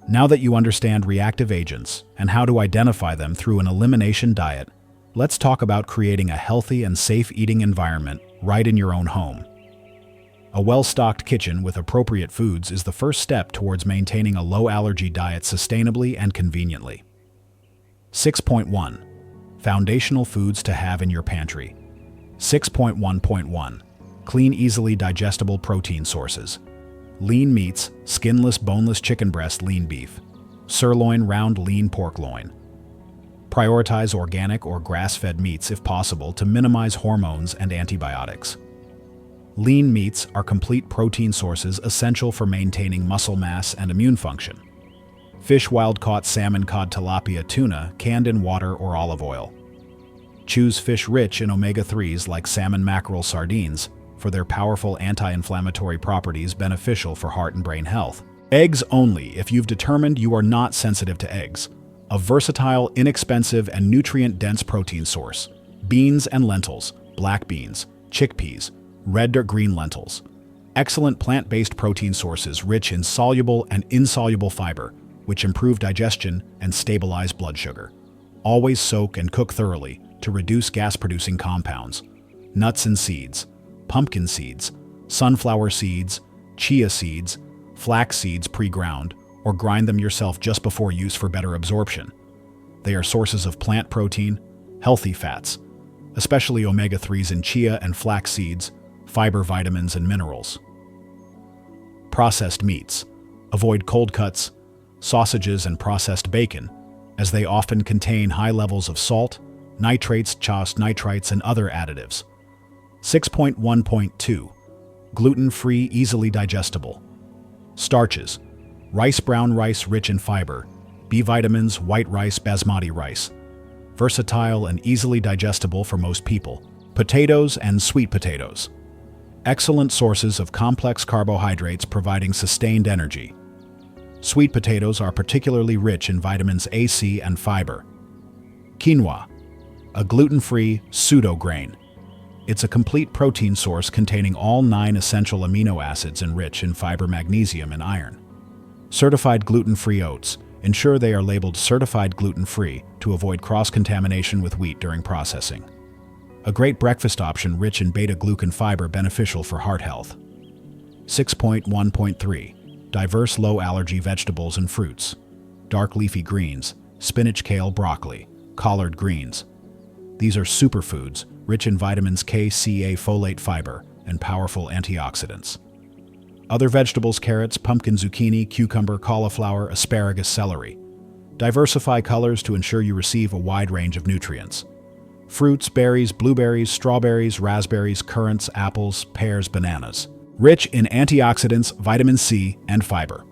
Now that you understand reactive agents and how to identify them through an elimination diet, let's talk about creating a healthy and safe eating environment right in your own home. A well-stocked kitchen with appropriate foods is the first step towards maintaining a low-allergy diet sustainably and conveniently. 6.1. Foundational foods to have in your pantry. 6.1.1. Clean, easily digestible protein sources. Lean meats, skinless, boneless chicken breast, lean beef. Sirloin, round, lean pork loin. Prioritize organic or grass-fed meats if possible to minimize hormones and antibiotics. Lean meats are complete protein sources essential for maintaining muscle mass and immune function. Fish, wild-caught salmon, cod, tilapia, tuna, canned in water or olive oil. Choose fish rich in omega-3s like salmon, mackerel, sardines for their powerful anti-inflammatory properties beneficial for heart and brain health. Eggs only if you've determined you are not sensitive to eggs. A versatile, inexpensive, and nutrient-dense protein source. Beans and lentils, black beans, chickpeas, red or green lentils. Excellent plant-based protein sources rich in soluble and insoluble fiber, which improve digestion and stabilize blood sugar. Always soak and cook thoroughly to reduce gas-producing compounds. Nuts and seeds, pumpkin seeds, sunflower seeds, chia seeds, flax seeds pre-ground, or grind them yourself just before use for better absorption. They are sources of plant protein, healthy fats, especially omega-3s in chia and flax seeds, fiber, vitamins, and minerals. Processed meats. Avoid cold cuts, sausages, and processed bacon, as they often contain high levels of salt, nitrates, nitrites, and other additives. 6.1.2. Gluten-free, easily digestible. Starches. Rice, brown rice rich in fiber, B vitamins, white rice, basmati rice. Versatile and easily digestible for most people. Potatoes and sweet potatoes. Excellent sources of complex carbohydrates providing sustained energy. Sweet potatoes are particularly rich in vitamins A, C, and fiber. Quinoa, a gluten-free pseudo-grain. It's a complete protein source containing all 9 essential amino acids and rich in fiber, magnesium, and iron. Certified gluten-free oats. Ensure they are labeled certified gluten-free to avoid cross-contamination with wheat during processing. A great breakfast option rich in beta-glucan fiber beneficial for heart health. 6.1.3. Diverse low-allergy vegetables and fruits. Dark leafy greens, spinach, kale, broccoli, collard greens. These are superfoods, rich in vitamins K, C, A, folate, fiber, and powerful antioxidants. Other vegetables: carrots, pumpkin, zucchini, cucumber, cauliflower, asparagus, celery. Diversify colors to ensure you receive a wide range of nutrients. Fruits: berries, blueberries, strawberries, raspberries, currants, apples, pears, bananas. Rich in antioxidants, vitamin C, and fiber.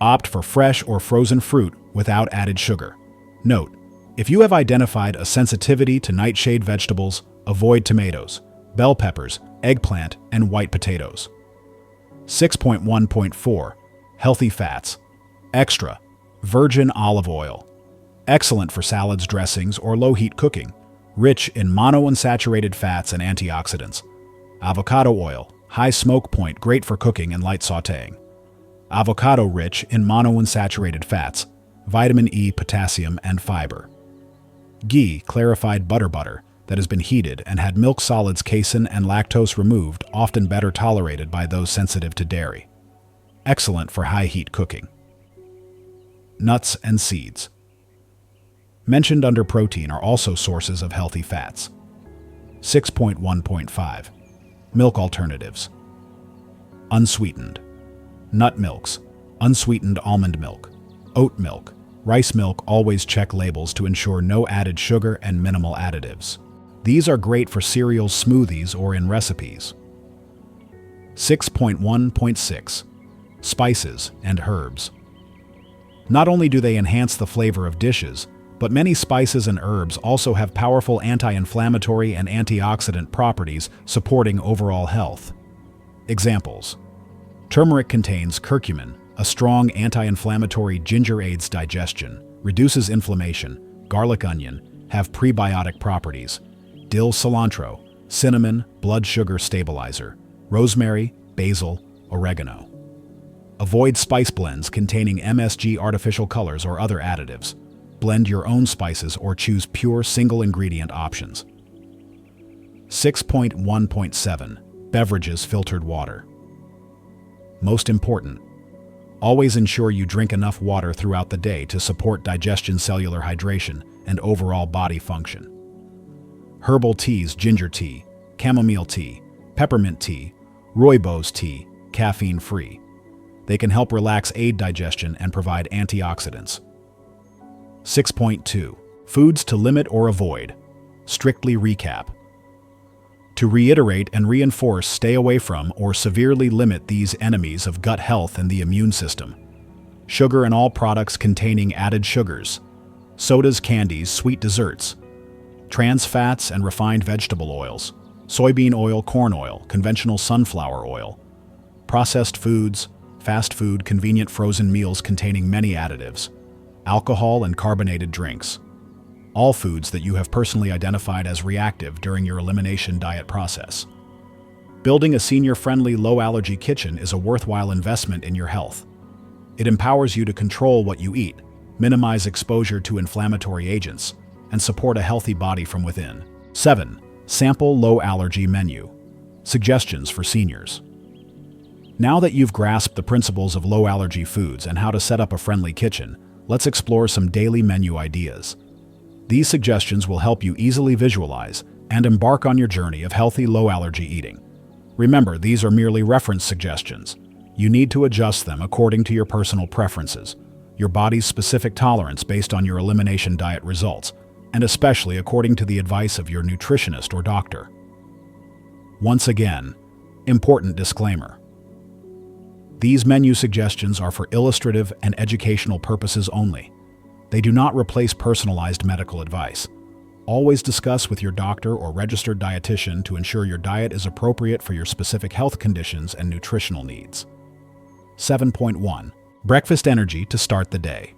Opt for fresh or frozen fruit without added sugar. Note: if you have identified a sensitivity to nightshade vegetables, avoid tomatoes, bell peppers, eggplant, and white potatoes. 6.1.4. Healthy fats. Extra virgin olive oil. Excellent for salads, dressings, or low-heat cooking. Rich in monounsaturated fats and antioxidants. Avocado oil. High smoke point, great for cooking and light sautéing. Avocado rich in monounsaturated fats, vitamin E, potassium, and fiber. Ghee, clarified butter that has been heated and had milk solids, casein, and lactose removed, often better tolerated by those sensitive to dairy. Excellent for high-heat cooking. Nuts and seeds. Mentioned under protein are also sources of healthy fats. 6.1.5. Milk alternatives. Unsweetened. Nut milks, unsweetened almond milk, oat milk, Rice milk, always check labels to ensure no added sugar and minimal additives. These are great for cereals, smoothies, or in recipes. 6.1.6 Spices and herbs. Not only do they enhance the flavor of dishes, but many spices and herbs also have powerful anti-inflammatory and antioxidant properties supporting overall health. Examples: turmeric contains curcumin, a strong anti-inflammatory. Ginger aids digestion, reduces inflammation. Garlic, onion have prebiotic properties. Dill, cilantro, cinnamon, blood sugar stabilizer. Rosemary, basil, oregano. Avoid spice blends containing MSG, artificial colors, or other additives. Blend your own spices or choose pure single-ingredient options. 6.1.7 Beverages, filtered water. Most important, always ensure you drink enough water throughout the day to support digestion, cellular hydration, and overall body function. Herbal teas: ginger tea, chamomile tea, peppermint tea, rooibos tea, caffeine-free. They can help relax, aid digestion, and provide antioxidants. 6.2 Foods to limit or avoid. Strictly recap. To reiterate and reinforce, stay away from or severely limit these enemies of gut health and the immune system. Sugar and all products containing added sugars. Sodas, candies, sweet desserts. Trans fats and refined vegetable oils. Soybean oil, corn oil, conventional sunflower oil. Processed foods, fast food, convenient frozen meals containing many additives. Alcohol and carbonated drinks. All foods that you have personally identified as reactive during your elimination diet process. Building a senior-friendly, low-allergy kitchen is a worthwhile investment in your health. It empowers you to control what you eat, minimize exposure to inflammatory agents, and support a healthy body from within. 7. Sample low-allergy menu. Suggestions for seniors. Now that you've grasped the principles of low-allergy foods and how to set up a friendly kitchen, let's explore some daily menu ideas. These suggestions will help you easily visualize and embark on your journey of healthy, low-allergy eating. Remember, these are merely reference suggestions. You need to adjust them according to your personal preferences, your body's specific tolerance based on your elimination diet results, and especially according to the advice of your nutritionist or doctor. Once again, important disclaimer. These menu suggestions are for illustrative and educational purposes only. They do not replace personalized medical advice. Always discuss with your doctor or registered dietitian to ensure your diet is appropriate for your specific health conditions and nutritional needs. 7.1 Breakfast energy to start the day.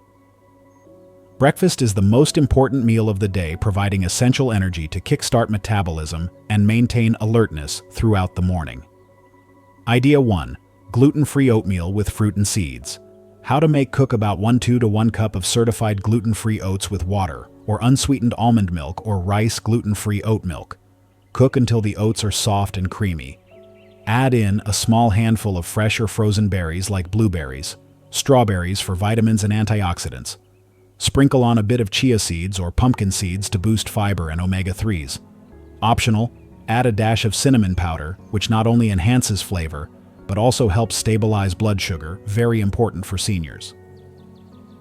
Breakfast is the most important meal of the day, providing essential energy to kickstart metabolism and maintain alertness throughout the morning. Idea 1. Gluten-free oatmeal with fruit and seeds. How to make: cook about 1/2 to 1 cup of certified gluten-free oats with water or unsweetened almond milk or rice gluten-free oat milk. Cook until the oats are soft and creamy. Add in a small handful of fresh or frozen berries like blueberries, strawberries for vitamins and antioxidants. Sprinkle on a bit of chia seeds or pumpkin seeds to boost fiber and omega-3s. Optional, add a dash of cinnamon powder, which not only enhances flavor, but also helps stabilize blood sugar, very important for seniors.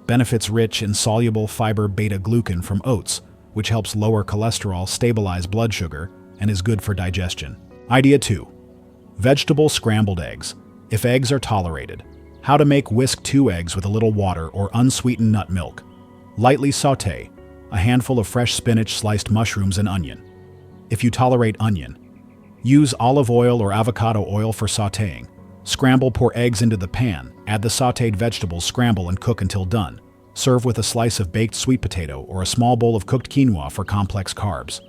Benefits: rich in soluble fiber beta-glucan from oats, which helps lower cholesterol, stabilize blood sugar, and is good for digestion. Idea 2. Vegetable scrambled eggs. If eggs are tolerated. How to make: whisk 2 eggs with a little water or unsweetened nut milk. Lightly sauté a handful of fresh spinach, sliced mushrooms, and onion. If you tolerate onion, use olive oil or avocado oil for sautéing. Scramble: pour eggs into the pan, add the sautéed vegetables, scramble, and cook until done. Serve with a slice of baked sweet potato or a small bowl of cooked quinoa for complex carbs.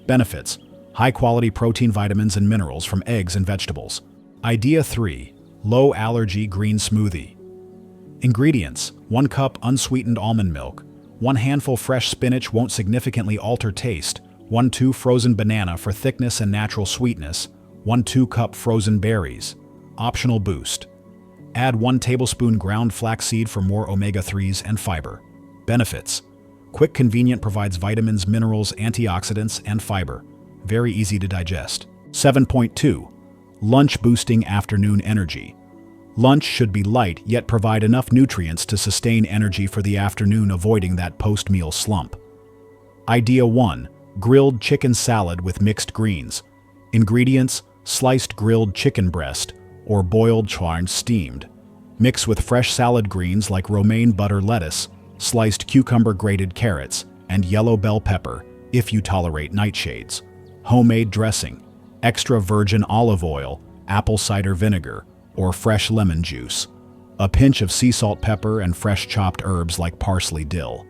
Benefits: high-quality protein, vitamins, and minerals from eggs and vegetables. Idea 3. Low-allergy green smoothie. Ingredients: 1 cup unsweetened almond milk, 1 handful fresh spinach, won't significantly alter taste, 1/2 frozen banana for thickness and natural sweetness, 1/2 cup frozen berries. Optional boost. Add 1 tablespoon ground flaxseed for more omega-3s and fiber. Benefits: quick, convenient, provides vitamins, minerals, antioxidants, and fiber. Very easy to digest. 7.2 Lunch boosting afternoon energy. Lunch should be light yet provide enough nutrients to sustain energy for the afternoon, avoiding that post-meal slump. Idea 1. Grilled chicken salad with mixed greens. Ingredients: sliced grilled chicken breast or boiled charn steamed. Mix with fresh salad greens like romaine butter lettuce, sliced cucumber, grated carrots, and yellow bell pepper if you tolerate nightshades. Homemade dressing: extra virgin olive oil, apple cider vinegar, or fresh lemon juice. A pinch of sea salt, pepper, and fresh chopped herbs like parsley, dill.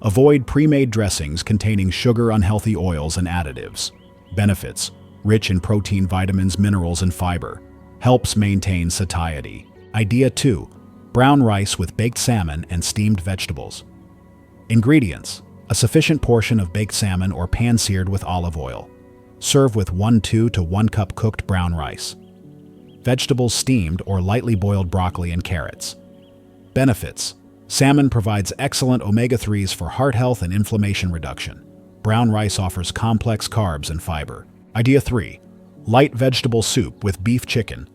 Avoid pre-made dressings containing sugar, unhealthy oils, and additives. Benefits: rich in protein, vitamins, minerals, and fiber. Helps maintain satiety. Idea 2. Brown rice with baked salmon and steamed vegetables. Ingredients: a sufficient portion of baked salmon or pan-seared with olive oil. Serve with 1/2 to 1 cup cooked brown rice. Vegetables: steamed or lightly boiled broccoli and carrots. Benefits: salmon provides excellent omega-3s for heart health and inflammation reduction. Brown rice offers complex carbs and fiber. Idea 3. Light vegetable soup with beef chicken.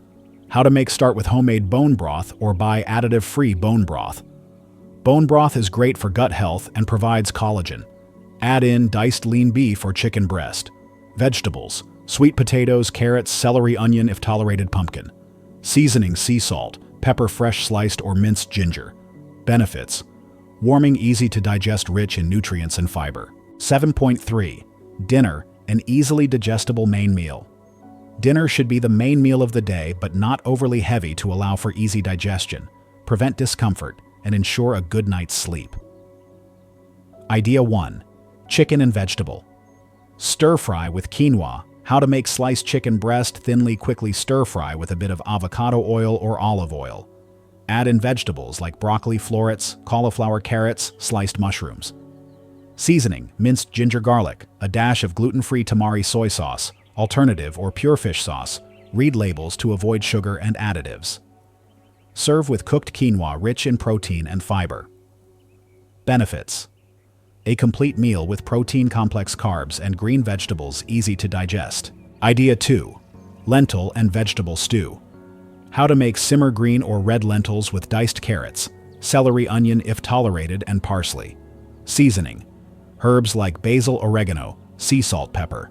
How to make: start with homemade bone broth or buy additive-free bone broth. Bone broth is great for gut health and provides collagen. Add in diced lean beef or chicken breast. Vegetables: sweet potatoes, carrots, celery, onion if tolerated, pumpkin. Seasoning: sea salt, pepper, fresh sliced or minced ginger. Benefits: warming, easy to digest, rich in nutrients and fiber. 7.3. Dinner, an easily digestible main meal. Dinner should be the main meal of the day, but not overly heavy to allow for easy digestion, prevent discomfort, and ensure a good night's sleep. Idea 1. Chicken and vegetable. Stir-fry with quinoa. How to make: sliced chicken breast thinly, quickly stir-fry with a bit of avocado oil or olive oil. Add in vegetables like broccoli, florets, cauliflower, carrots, sliced mushrooms. Seasoning: minced ginger, garlic, a dash of gluten-free tamari soy sauce, alternative or pure fish sauce. Read labels to avoid sugar and additives. Serve with cooked quinoa, rich in protein and fiber. Benefits: a complete meal with protein, complex carbs, and green vegetables, easy to digest. Idea 2. Lentil and vegetable stew. How to make: simmer green or red lentils with diced carrots, celery, onion if tolerated, and parsley. Seasoning: herbs like basil, oregano, sea salt, pepper.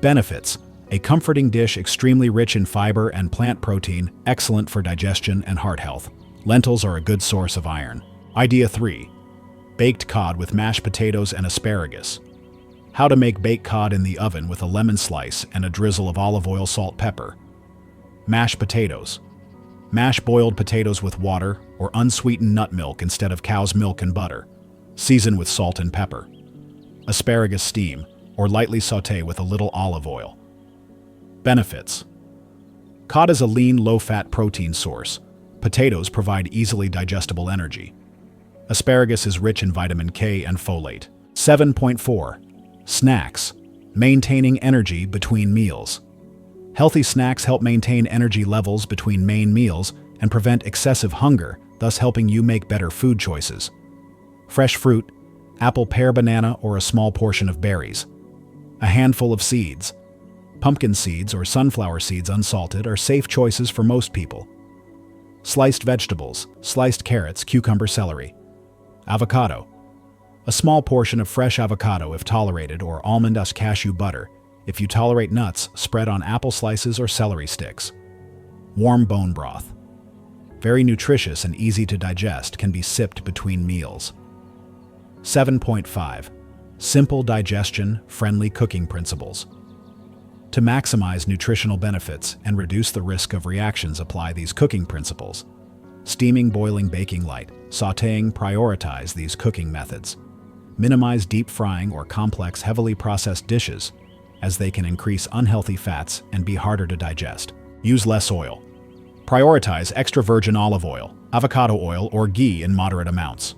Benefits: a comforting dish, extremely rich in fiber and plant protein, excellent for digestion and heart health. Lentils are a good source of iron. Idea 3. Baked cod with mashed potatoes and asparagus. How to make baked cod in the oven with a lemon slice and a drizzle of olive oil, salt, pepper. Mashed potatoes. Mash boiled potatoes with water or unsweetened nut milk instead of cow's milk and butter. Season with salt and pepper. Asparagus: steam or lightly sauté with a little olive oil. Benefits: cod is a lean, low-fat protein source. Potatoes provide easily digestible energy. Asparagus is rich in vitamin K and folate. 7.4. Snacks. Maintaining energy between meals. Healthy snacks help maintain energy levels between main meals and prevent excessive hunger, thus helping you make better food choices. Fresh fruit: apple, pear, banana, or a small portion of berries. A handful of seeds. Pumpkin seeds or sunflower seeds, unsalted, are safe choices for most people. Sliced vegetables: sliced carrots, cucumber, celery. Avocado. A small portion of fresh avocado if tolerated, or almond cashew butter. If you tolerate nuts, spread on apple slices or celery sticks. Warm bone broth. Very nutritious and easy to digest, can be sipped between meals. 7.5. Simple digestion, friendly cooking principles. To maximize nutritional benefits and reduce the risk of reactions, apply these cooking principles. Steaming, boiling, baking light, sautéing. Prioritize these cooking methods. Minimize deep frying or complex, heavily processed dishes, as they can increase unhealthy fats and be harder to digest. Use less oil. Prioritize extra virgin olive oil, avocado oil, or ghee in moderate amounts.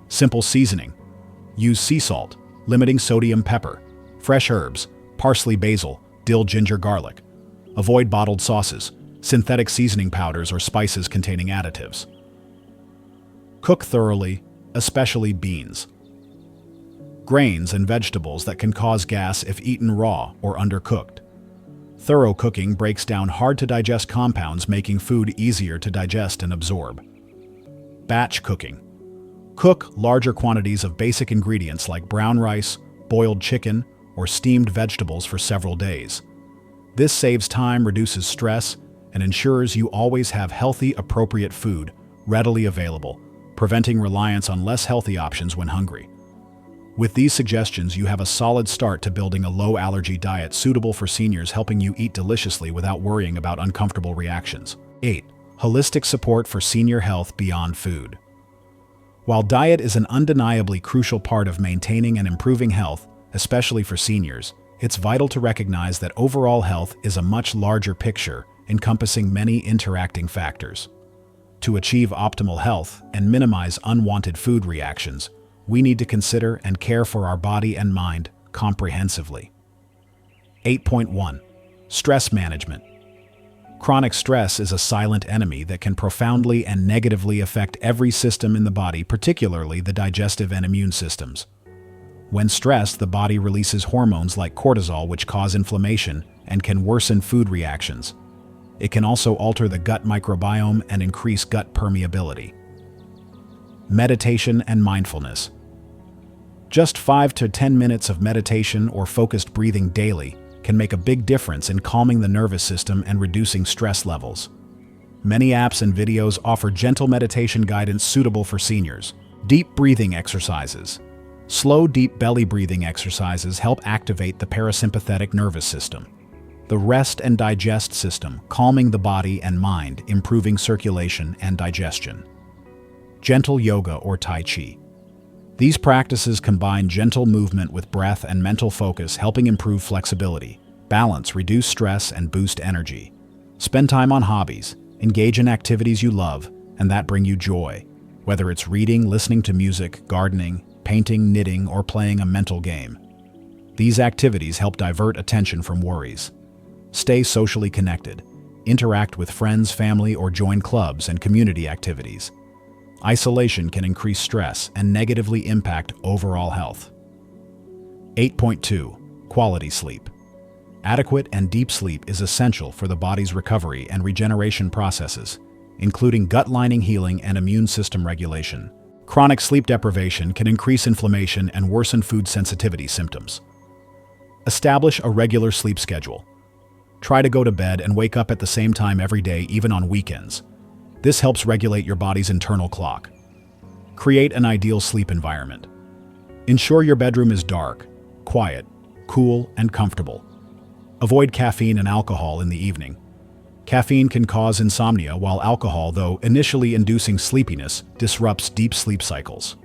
Simple seasoning. Use sea salt, limiting sodium, pepper, fresh herbs, parsley, basil, dill, ginger, garlic. Avoid bottled sauces, synthetic seasoning powders, or spices containing additives. Cook thoroughly, especially beans, grains, and vegetables that can cause gas if eaten raw or undercooked. Thorough cooking breaks down hard-to-digest compounds, making food easier to digest and absorb. Batch cooking. Cook larger quantities of basic ingredients like brown rice, boiled chicken, or steamed vegetables for several days. This saves time, reduces stress, and ensures you always have healthy, appropriate food readily available, preventing reliance on less healthy options when hungry. With these suggestions, you have a solid start to building a low-allergy diet suitable for seniors, helping you eat deliciously without worrying about uncomfortable reactions. 8. Holistic support for senior health beyond food. While diet is an undeniably crucial part of maintaining and improving health, especially for seniors, it's vital to recognize that overall health is a much larger picture, encompassing many interacting factors. To achieve optimal health and minimize unwanted food reactions, we need to consider and care for our body and mind comprehensively. 8.1. Stress management. Chronic stress is a silent enemy that can profoundly and negatively affect every system in the body, particularly the digestive and immune systems. When stressed, the body releases hormones like cortisol, which cause inflammation and can worsen food reactions. It can also alter the gut microbiome and increase gut permeability. Meditation and mindfulness. Just 5 to 10 minutes of meditation or focused breathing daily can make a big difference in calming the nervous system and reducing stress levels. Many apps and videos offer gentle meditation guidance suitable for seniors. Deep breathing exercises. Slow, deep belly breathing exercises help activate the parasympathetic nervous system, the rest and digest system, calming the body and mind, improving circulation and digestion. Gentle yoga or Tai Chi. These practices combine gentle movement with breath and mental focus, helping improve flexibility, balance, reduce stress, and boost energy. Spend time on hobbies, engage in activities you love and that bring you joy, whether it's reading, listening to music, gardening, painting, knitting, or playing a mental game. These activities help divert attention from worries. Stay socially connected. Interact with friends, family, or join clubs and community activities. Isolation can increase stress and negatively impact overall health. 8.2. Quality sleep. Adequate and deep sleep is essential for the body's recovery and regeneration processes, including gut lining healing and immune system regulation. Chronic sleep deprivation can increase inflammation and worsen food sensitivity symptoms. Establish a regular sleep schedule. Try to go to bed and wake up at the same time every day, even on weekends. This helps regulate your body's internal clock. Create an ideal sleep environment. Ensure your bedroom is dark, quiet, cool, and comfortable. Avoid caffeine and alcohol in the evening. Caffeine can cause insomnia, while alcohol, though initially inducing sleepiness, disrupts deep sleep cycles.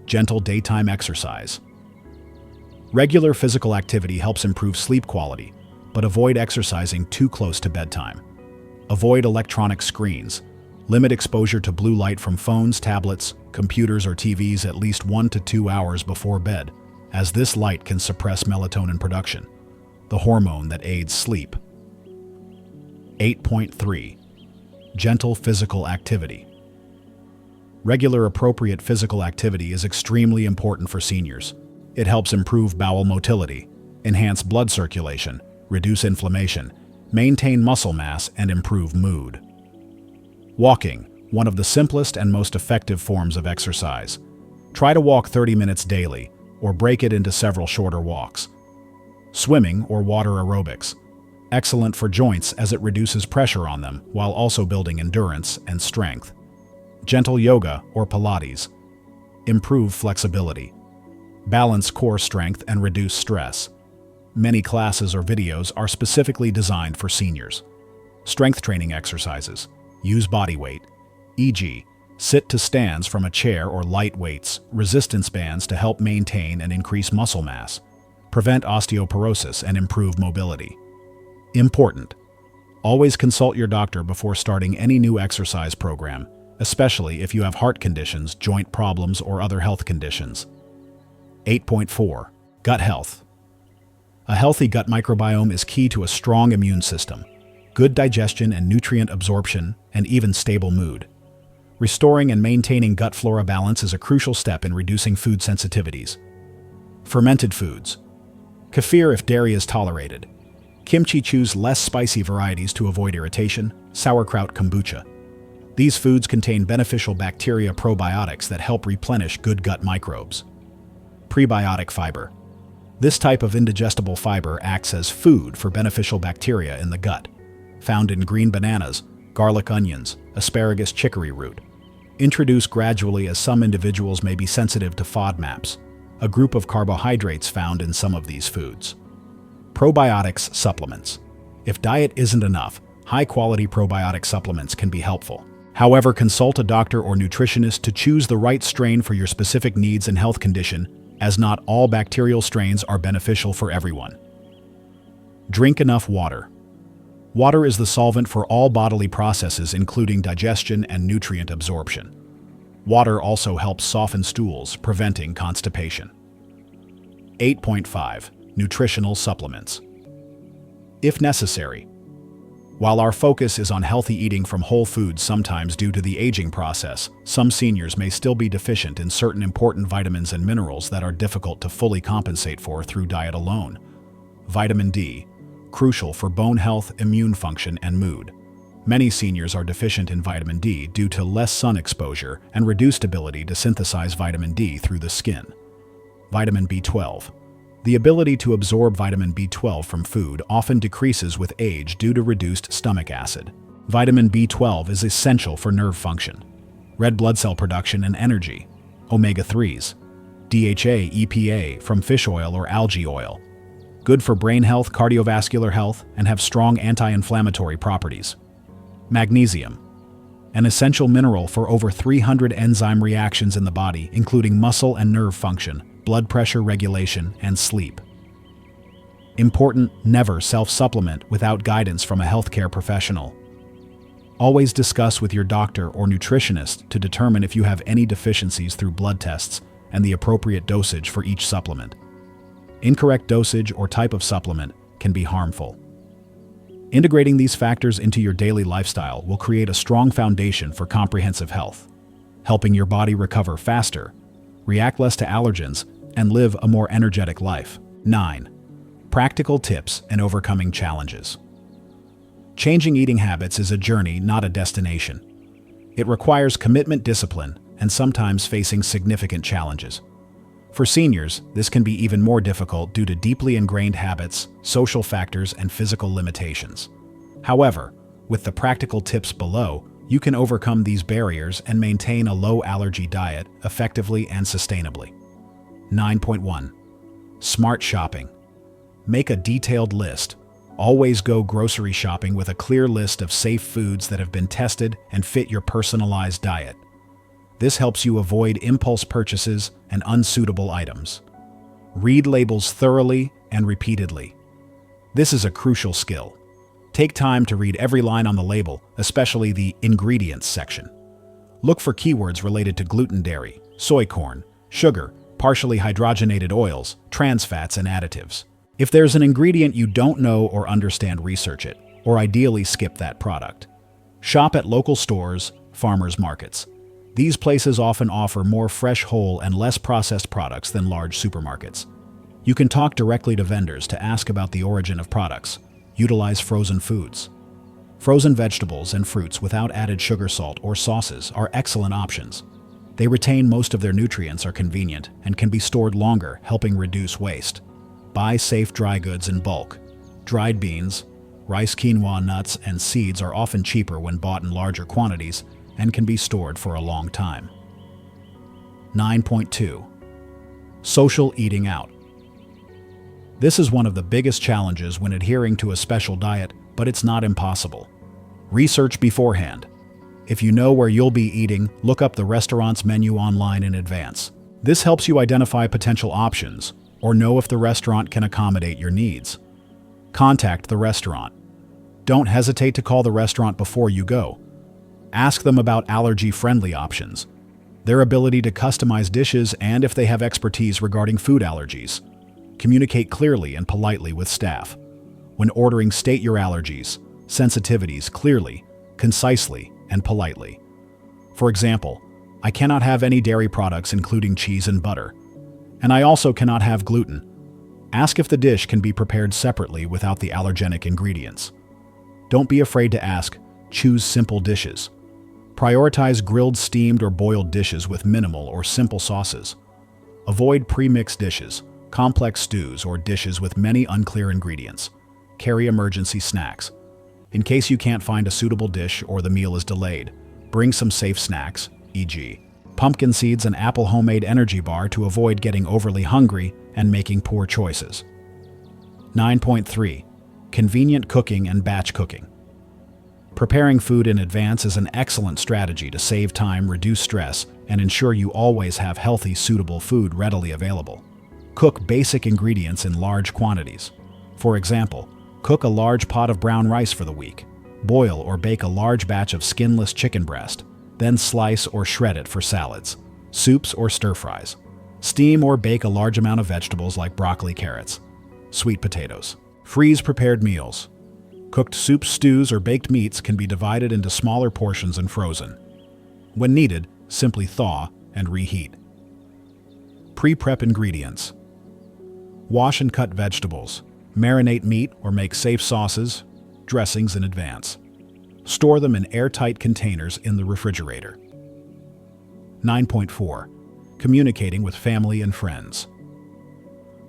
Gentle daytime exercise. Regular physical activity helps improve sleep quality, but avoid exercising too close to bedtime. Avoid electronic screens. Limit exposure to blue light from phones, tablets, computers, or TVs at least 1 to 2 hours before bed, as this light can suppress melatonin production, the hormone that aids sleep. 8.3. Gentle physical activity. Regular, appropriate physical activity is extremely important for seniors. It helps improve bowel motility, enhance blood circulation, reduce inflammation, maintain muscle mass, and improve mood. Walking, one of the simplest and most effective forms of exercise. Try to walk 30 minutes daily, or break it into several shorter walks. Swimming or water aerobics. Excellent for joints as it reduces pressure on them while also building endurance and strength. Gentle yoga or Pilates. Improve flexibility. Balance core strength and reduce stress. Many classes or videos are specifically designed for seniors. Strength training exercises. Use body weight, e.g., sit to stands from a chair or light weights, resistance bands to help maintain and increase muscle mass, prevent osteoporosis, and improve mobility. Important. Always consult your doctor before starting any new exercise program, especially if you have heart conditions, joint problems, or other health conditions. 8.4. Gut health. A healthy gut microbiome is key to a strong immune system, good digestion and nutrient absorption, and even stable mood. Restoring and maintaining gut flora balance is a crucial step in reducing food sensitivities. Fermented foods. Kefir if dairy is tolerated. Kimchi, choose less spicy varieties to avoid irritation. Sauerkraut, kombucha. These foods contain beneficial bacteria probiotics that help replenish good gut microbes. Prebiotic fiber. This type of indigestible fiber acts as food for beneficial bacteria in the gut, found in green bananas, garlic onions, asparagus, chicory root. Introduced gradually, as some individuals may be sensitive to FODMAPs, a group of carbohydrates found in some of these foods. Probiotics supplements. If diet isn't enough, high-quality probiotic supplements can be helpful. However, consult a doctor or nutritionist to choose the right strain for your specific needs and health condition, as not all bacterial strains are beneficial for everyone. Drink enough water. Water is the solvent for all bodily processes, including digestion and nutrient absorption. Water also helps soften stools, preventing constipation. 8.5. Nutritional supplements. If necessary. While our focus is on healthy eating from whole foods, sometimes due to the aging process, some seniors may still be deficient in certain important vitamins and minerals that are difficult to fully compensate for through diet alone. Vitamin D, crucial for bone health, immune function, and mood. Many seniors are deficient in vitamin D due to less sun exposure and reduced ability to synthesize vitamin D through the skin. Vitamin B12. The ability to absorb vitamin B12 from food often decreases with age due to reduced stomach acid. Vitamin B12 is essential for nerve function, red blood cell production, and energy. Omega-3s. DHA, EPA from fish oil or algae oil. Good for brain health, cardiovascular health, and have strong anti-inflammatory properties. Magnesium. An essential mineral for over 300 enzyme reactions in the body, including muscle and nerve function, blood pressure regulation, and sleep. Important: never self-supplement without guidance from a healthcare professional. Always discuss with your doctor or nutritionist to determine if you have any deficiencies through blood tests and the appropriate dosage for each supplement. Incorrect dosage or type of supplement can be harmful. Integrating these factors into your daily lifestyle will create a strong foundation for comprehensive health, helping your body recover faster, react less to allergens, and live a more energetic life. 9. Practical tips and overcoming challenges. Changing eating habits is a journey, not a destination. It requires commitment, discipline, and sometimes facing significant challenges. For seniors, this can be even more difficult due to deeply ingrained habits, social factors, and physical limitations. However, with the practical tips below, you can overcome these barriers and maintain a low-allergy diet effectively and sustainably. 9.1. Smart shopping. Make a detailed list. Always go grocery shopping with a clear list of safe foods that have been tested and fit your personalized diet. This helps you avoid impulse purchases and unsuitable items. Read labels thoroughly and repeatedly. This is a crucial skill. Take time to read every line on the label, especially the ingredients section. Look for keywords related to gluten, dairy, soy, corn, sugar, partially hydrogenated oils, trans fats, and additives. If there's an ingredient you don't know or understand, research it, or ideally skip that product. Shop at local stores, farmers markets. These places often offer more fresh, whole, and less processed products than large supermarkets. You can talk directly to vendors to ask about the origin of products. Utilize frozen foods. Frozen vegetables and fruits without added sugar, salt, or sauces are excellent options. They retain most of their nutrients, are convenient, and can be stored longer, helping reduce waste. Buy safe dry goods in bulk. Dried beans, rice, quinoa, nuts, and seeds are often cheaper when bought in larger quantities and can be stored for a long time. 9.2. Social eating out. This is one of the biggest challenges when adhering to a special diet, but it's not impossible. Research beforehand. If you know where you'll be eating, look up the restaurant's menu online in advance. This helps you identify potential options or know if the restaurant can accommodate your needs. Contact the restaurant. Don't hesitate to call the restaurant before you go. Ask them about allergy-friendly options, their ability to customize dishes, and if they have expertise regarding food allergies. Communicate clearly and politely with staff. When ordering, state your allergies, sensitivities clearly, concisely, and politely. For example, I cannot have any dairy products including cheese and butter, and I also cannot have gluten. Ask if the dish can be prepared separately without the allergenic ingredients. Don't be afraid to ask. Choose simple dishes. Prioritize grilled, steamed, or boiled dishes with minimal or simple sauces. Avoid pre-mixed dishes, complex stews, or dishes with many unclear ingredients. Carry emergency snacks. In case you can't find a suitable dish or the meal is delayed, bring some safe snacks, e.g., pumpkin seeds and apple homemade energy bar to avoid getting overly hungry and making poor choices. 9.3. Convenient cooking and batch cooking. Preparing food in advance is an excellent strategy to save time, reduce stress, and ensure you always have healthy, suitable food readily available. Cook basic ingredients in large quantities. For example, cook a large pot of brown rice for the week. Boil or bake a large batch of skinless chicken breast, then slice or shred it for salads, soups, or stir-fries. Steam or bake a large amount of vegetables like broccoli, carrots, sweet potatoes. Freeze prepared meals. Cooked soups, stews, or baked meats can be divided into smaller portions and frozen. When needed, simply thaw and reheat. Pre-prep ingredients. Wash and cut vegetables. Marinate meat or make safe sauces, dressings in advance. Store them in airtight containers in the refrigerator. 9.4. Communicating with family and friends.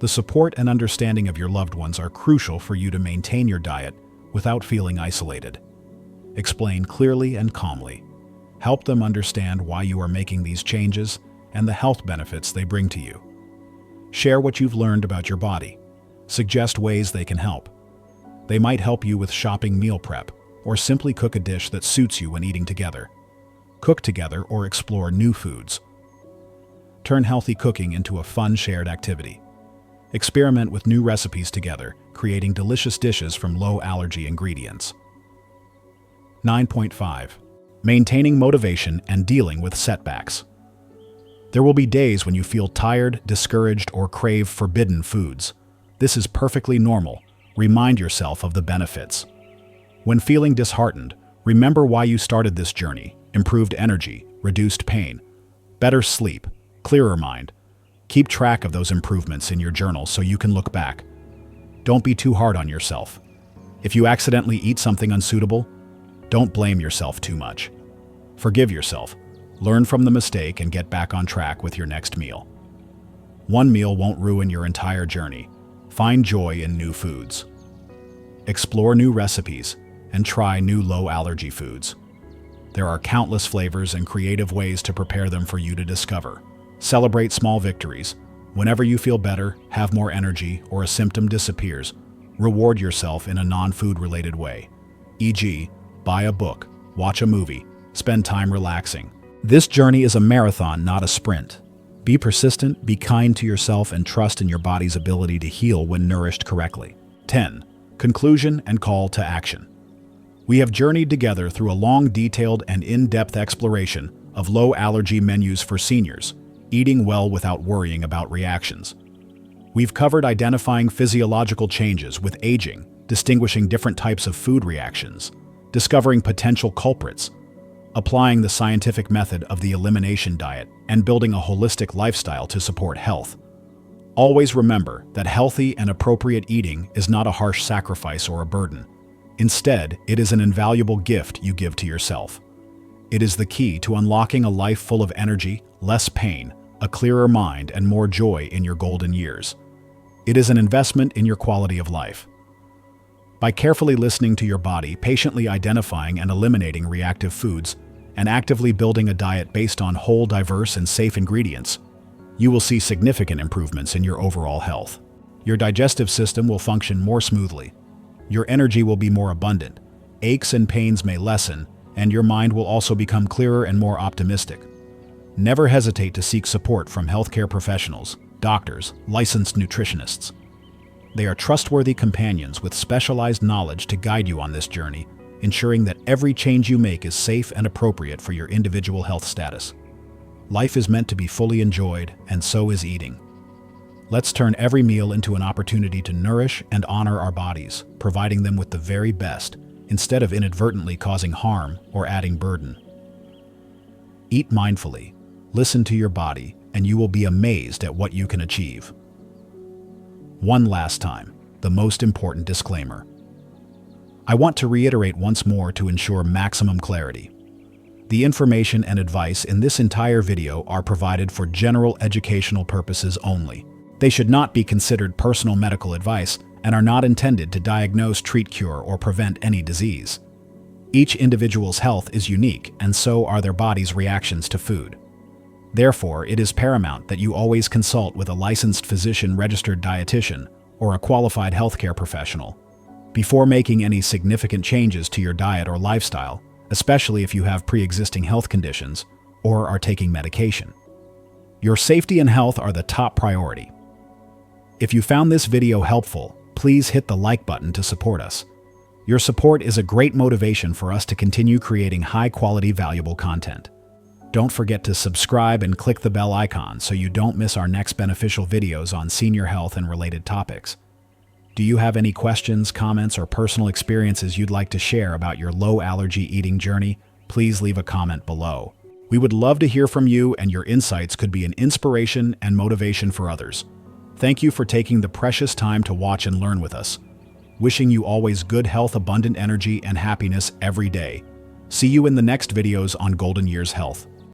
The support and understanding of your loved ones are crucial for you to maintain your diet without feeling isolated. Explain clearly and calmly. Help them understand why you are making these changes and the health benefits they bring to you. Share what you've learned about your body. Suggest ways they can help. They might help you with shopping, meal prep, or simply cook a dish that suits you when eating together. Cook together or explore new foods. Turn healthy cooking into a fun shared activity. Experiment with new recipes together, creating delicious dishes from low-allergy ingredients. 9.5. Maintaining motivation and dealing with setbacks. There will be days when you feel tired, discouraged, or crave forbidden foods. This is perfectly normal. Remind yourself of the benefits. When feeling disheartened, remember why you started this journey: improved energy, reduced pain, better sleep, clearer mind. Keep track of those improvements in your journal so you can look back. Don't be too hard on yourself. If you accidentally eat something unsuitable, don't blame yourself too much. Forgive yourself, learn from the mistake, and get back on track with your next meal. One meal won't ruin your entire journey. Find joy in new foods. Explore new recipes and try new low-allergy foods. There are countless flavors and creative ways to prepare them for you to discover. Celebrate small victories. Whenever you feel better, have more energy, or a symptom disappears, reward yourself in a non-food related way. E.g., buy a book, watch a movie, spend time relaxing. This journey is a marathon, not a sprint. Be persistent, be kind to yourself, and trust in your body's ability to heal when nourished correctly. 10. Conclusion and call to action. We have journeyed together through a long, detailed, and in-depth exploration of low-allergy menus for seniors, eating well without worrying about reactions. We've covered identifying physiological changes with aging, distinguishing different types of food reactions, discovering potential culprits, applying the scientific method of the elimination diet, and building a holistic lifestyle to support health. Always remember that healthy and appropriate eating is not a harsh sacrifice or a burden. Instead, it is an invaluable gift you give to yourself. It is the key to unlocking a life full of energy, less pain, a clearer mind, and more joy in your golden years. It is an investment in your quality of life. By carefully listening to your body, patiently identifying and eliminating reactive foods, and actively building a diet based on whole, diverse, and safe ingredients, you will see significant improvements in your overall health. Your digestive system will function more smoothly. Your energy will be more abundant. Aches and pains may lessen, and your mind will also become clearer and more optimistic. Never hesitate to seek support from healthcare professionals, doctors, licensed nutritionists. They are trustworthy companions with specialized knowledge to guide you on this journey, ensuring that every change you make is safe and appropriate for your individual health status. Life is meant to be fully enjoyed, and so is eating. Let's turn every meal into an opportunity to nourish and honor our bodies, providing them with the very best, instead of inadvertently causing harm or adding burden. Eat mindfully, listen to your body, and you will be amazed at what you can achieve. One last time, the most important disclaimer. I want to reiterate once more to ensure maximum clarity. The information and advice in this entire video are provided for general educational purposes only. They should not be considered personal medical advice and are not intended to diagnose, treat, cure, or prevent any disease. Each individual's health is unique, and so are their body's reactions to food. Therefore, it is paramount that you always consult with a licensed physician, registered dietitian, or a qualified healthcare professional before making any significant changes to your diet or lifestyle, especially if you have pre-existing health conditions or are taking medication. Your safety and health are the top priority. If you found this video helpful, please hit the like button to support us. Your support is a great motivation for us to continue creating high-quality, valuable content. Don't forget to subscribe and click the bell icon so you don't miss our next beneficial videos on senior health and related topics. Do you have any questions, comments, or personal experiences you'd like to share about your low-allergy eating journey? Please leave a comment below. We would love to hear from you, and your insights could be an inspiration and motivation for others. Thank you for taking the precious time to watch and learn with us. Wishing you always good health, abundant energy, and happiness every day. See you in the next videos on Golden Years Health.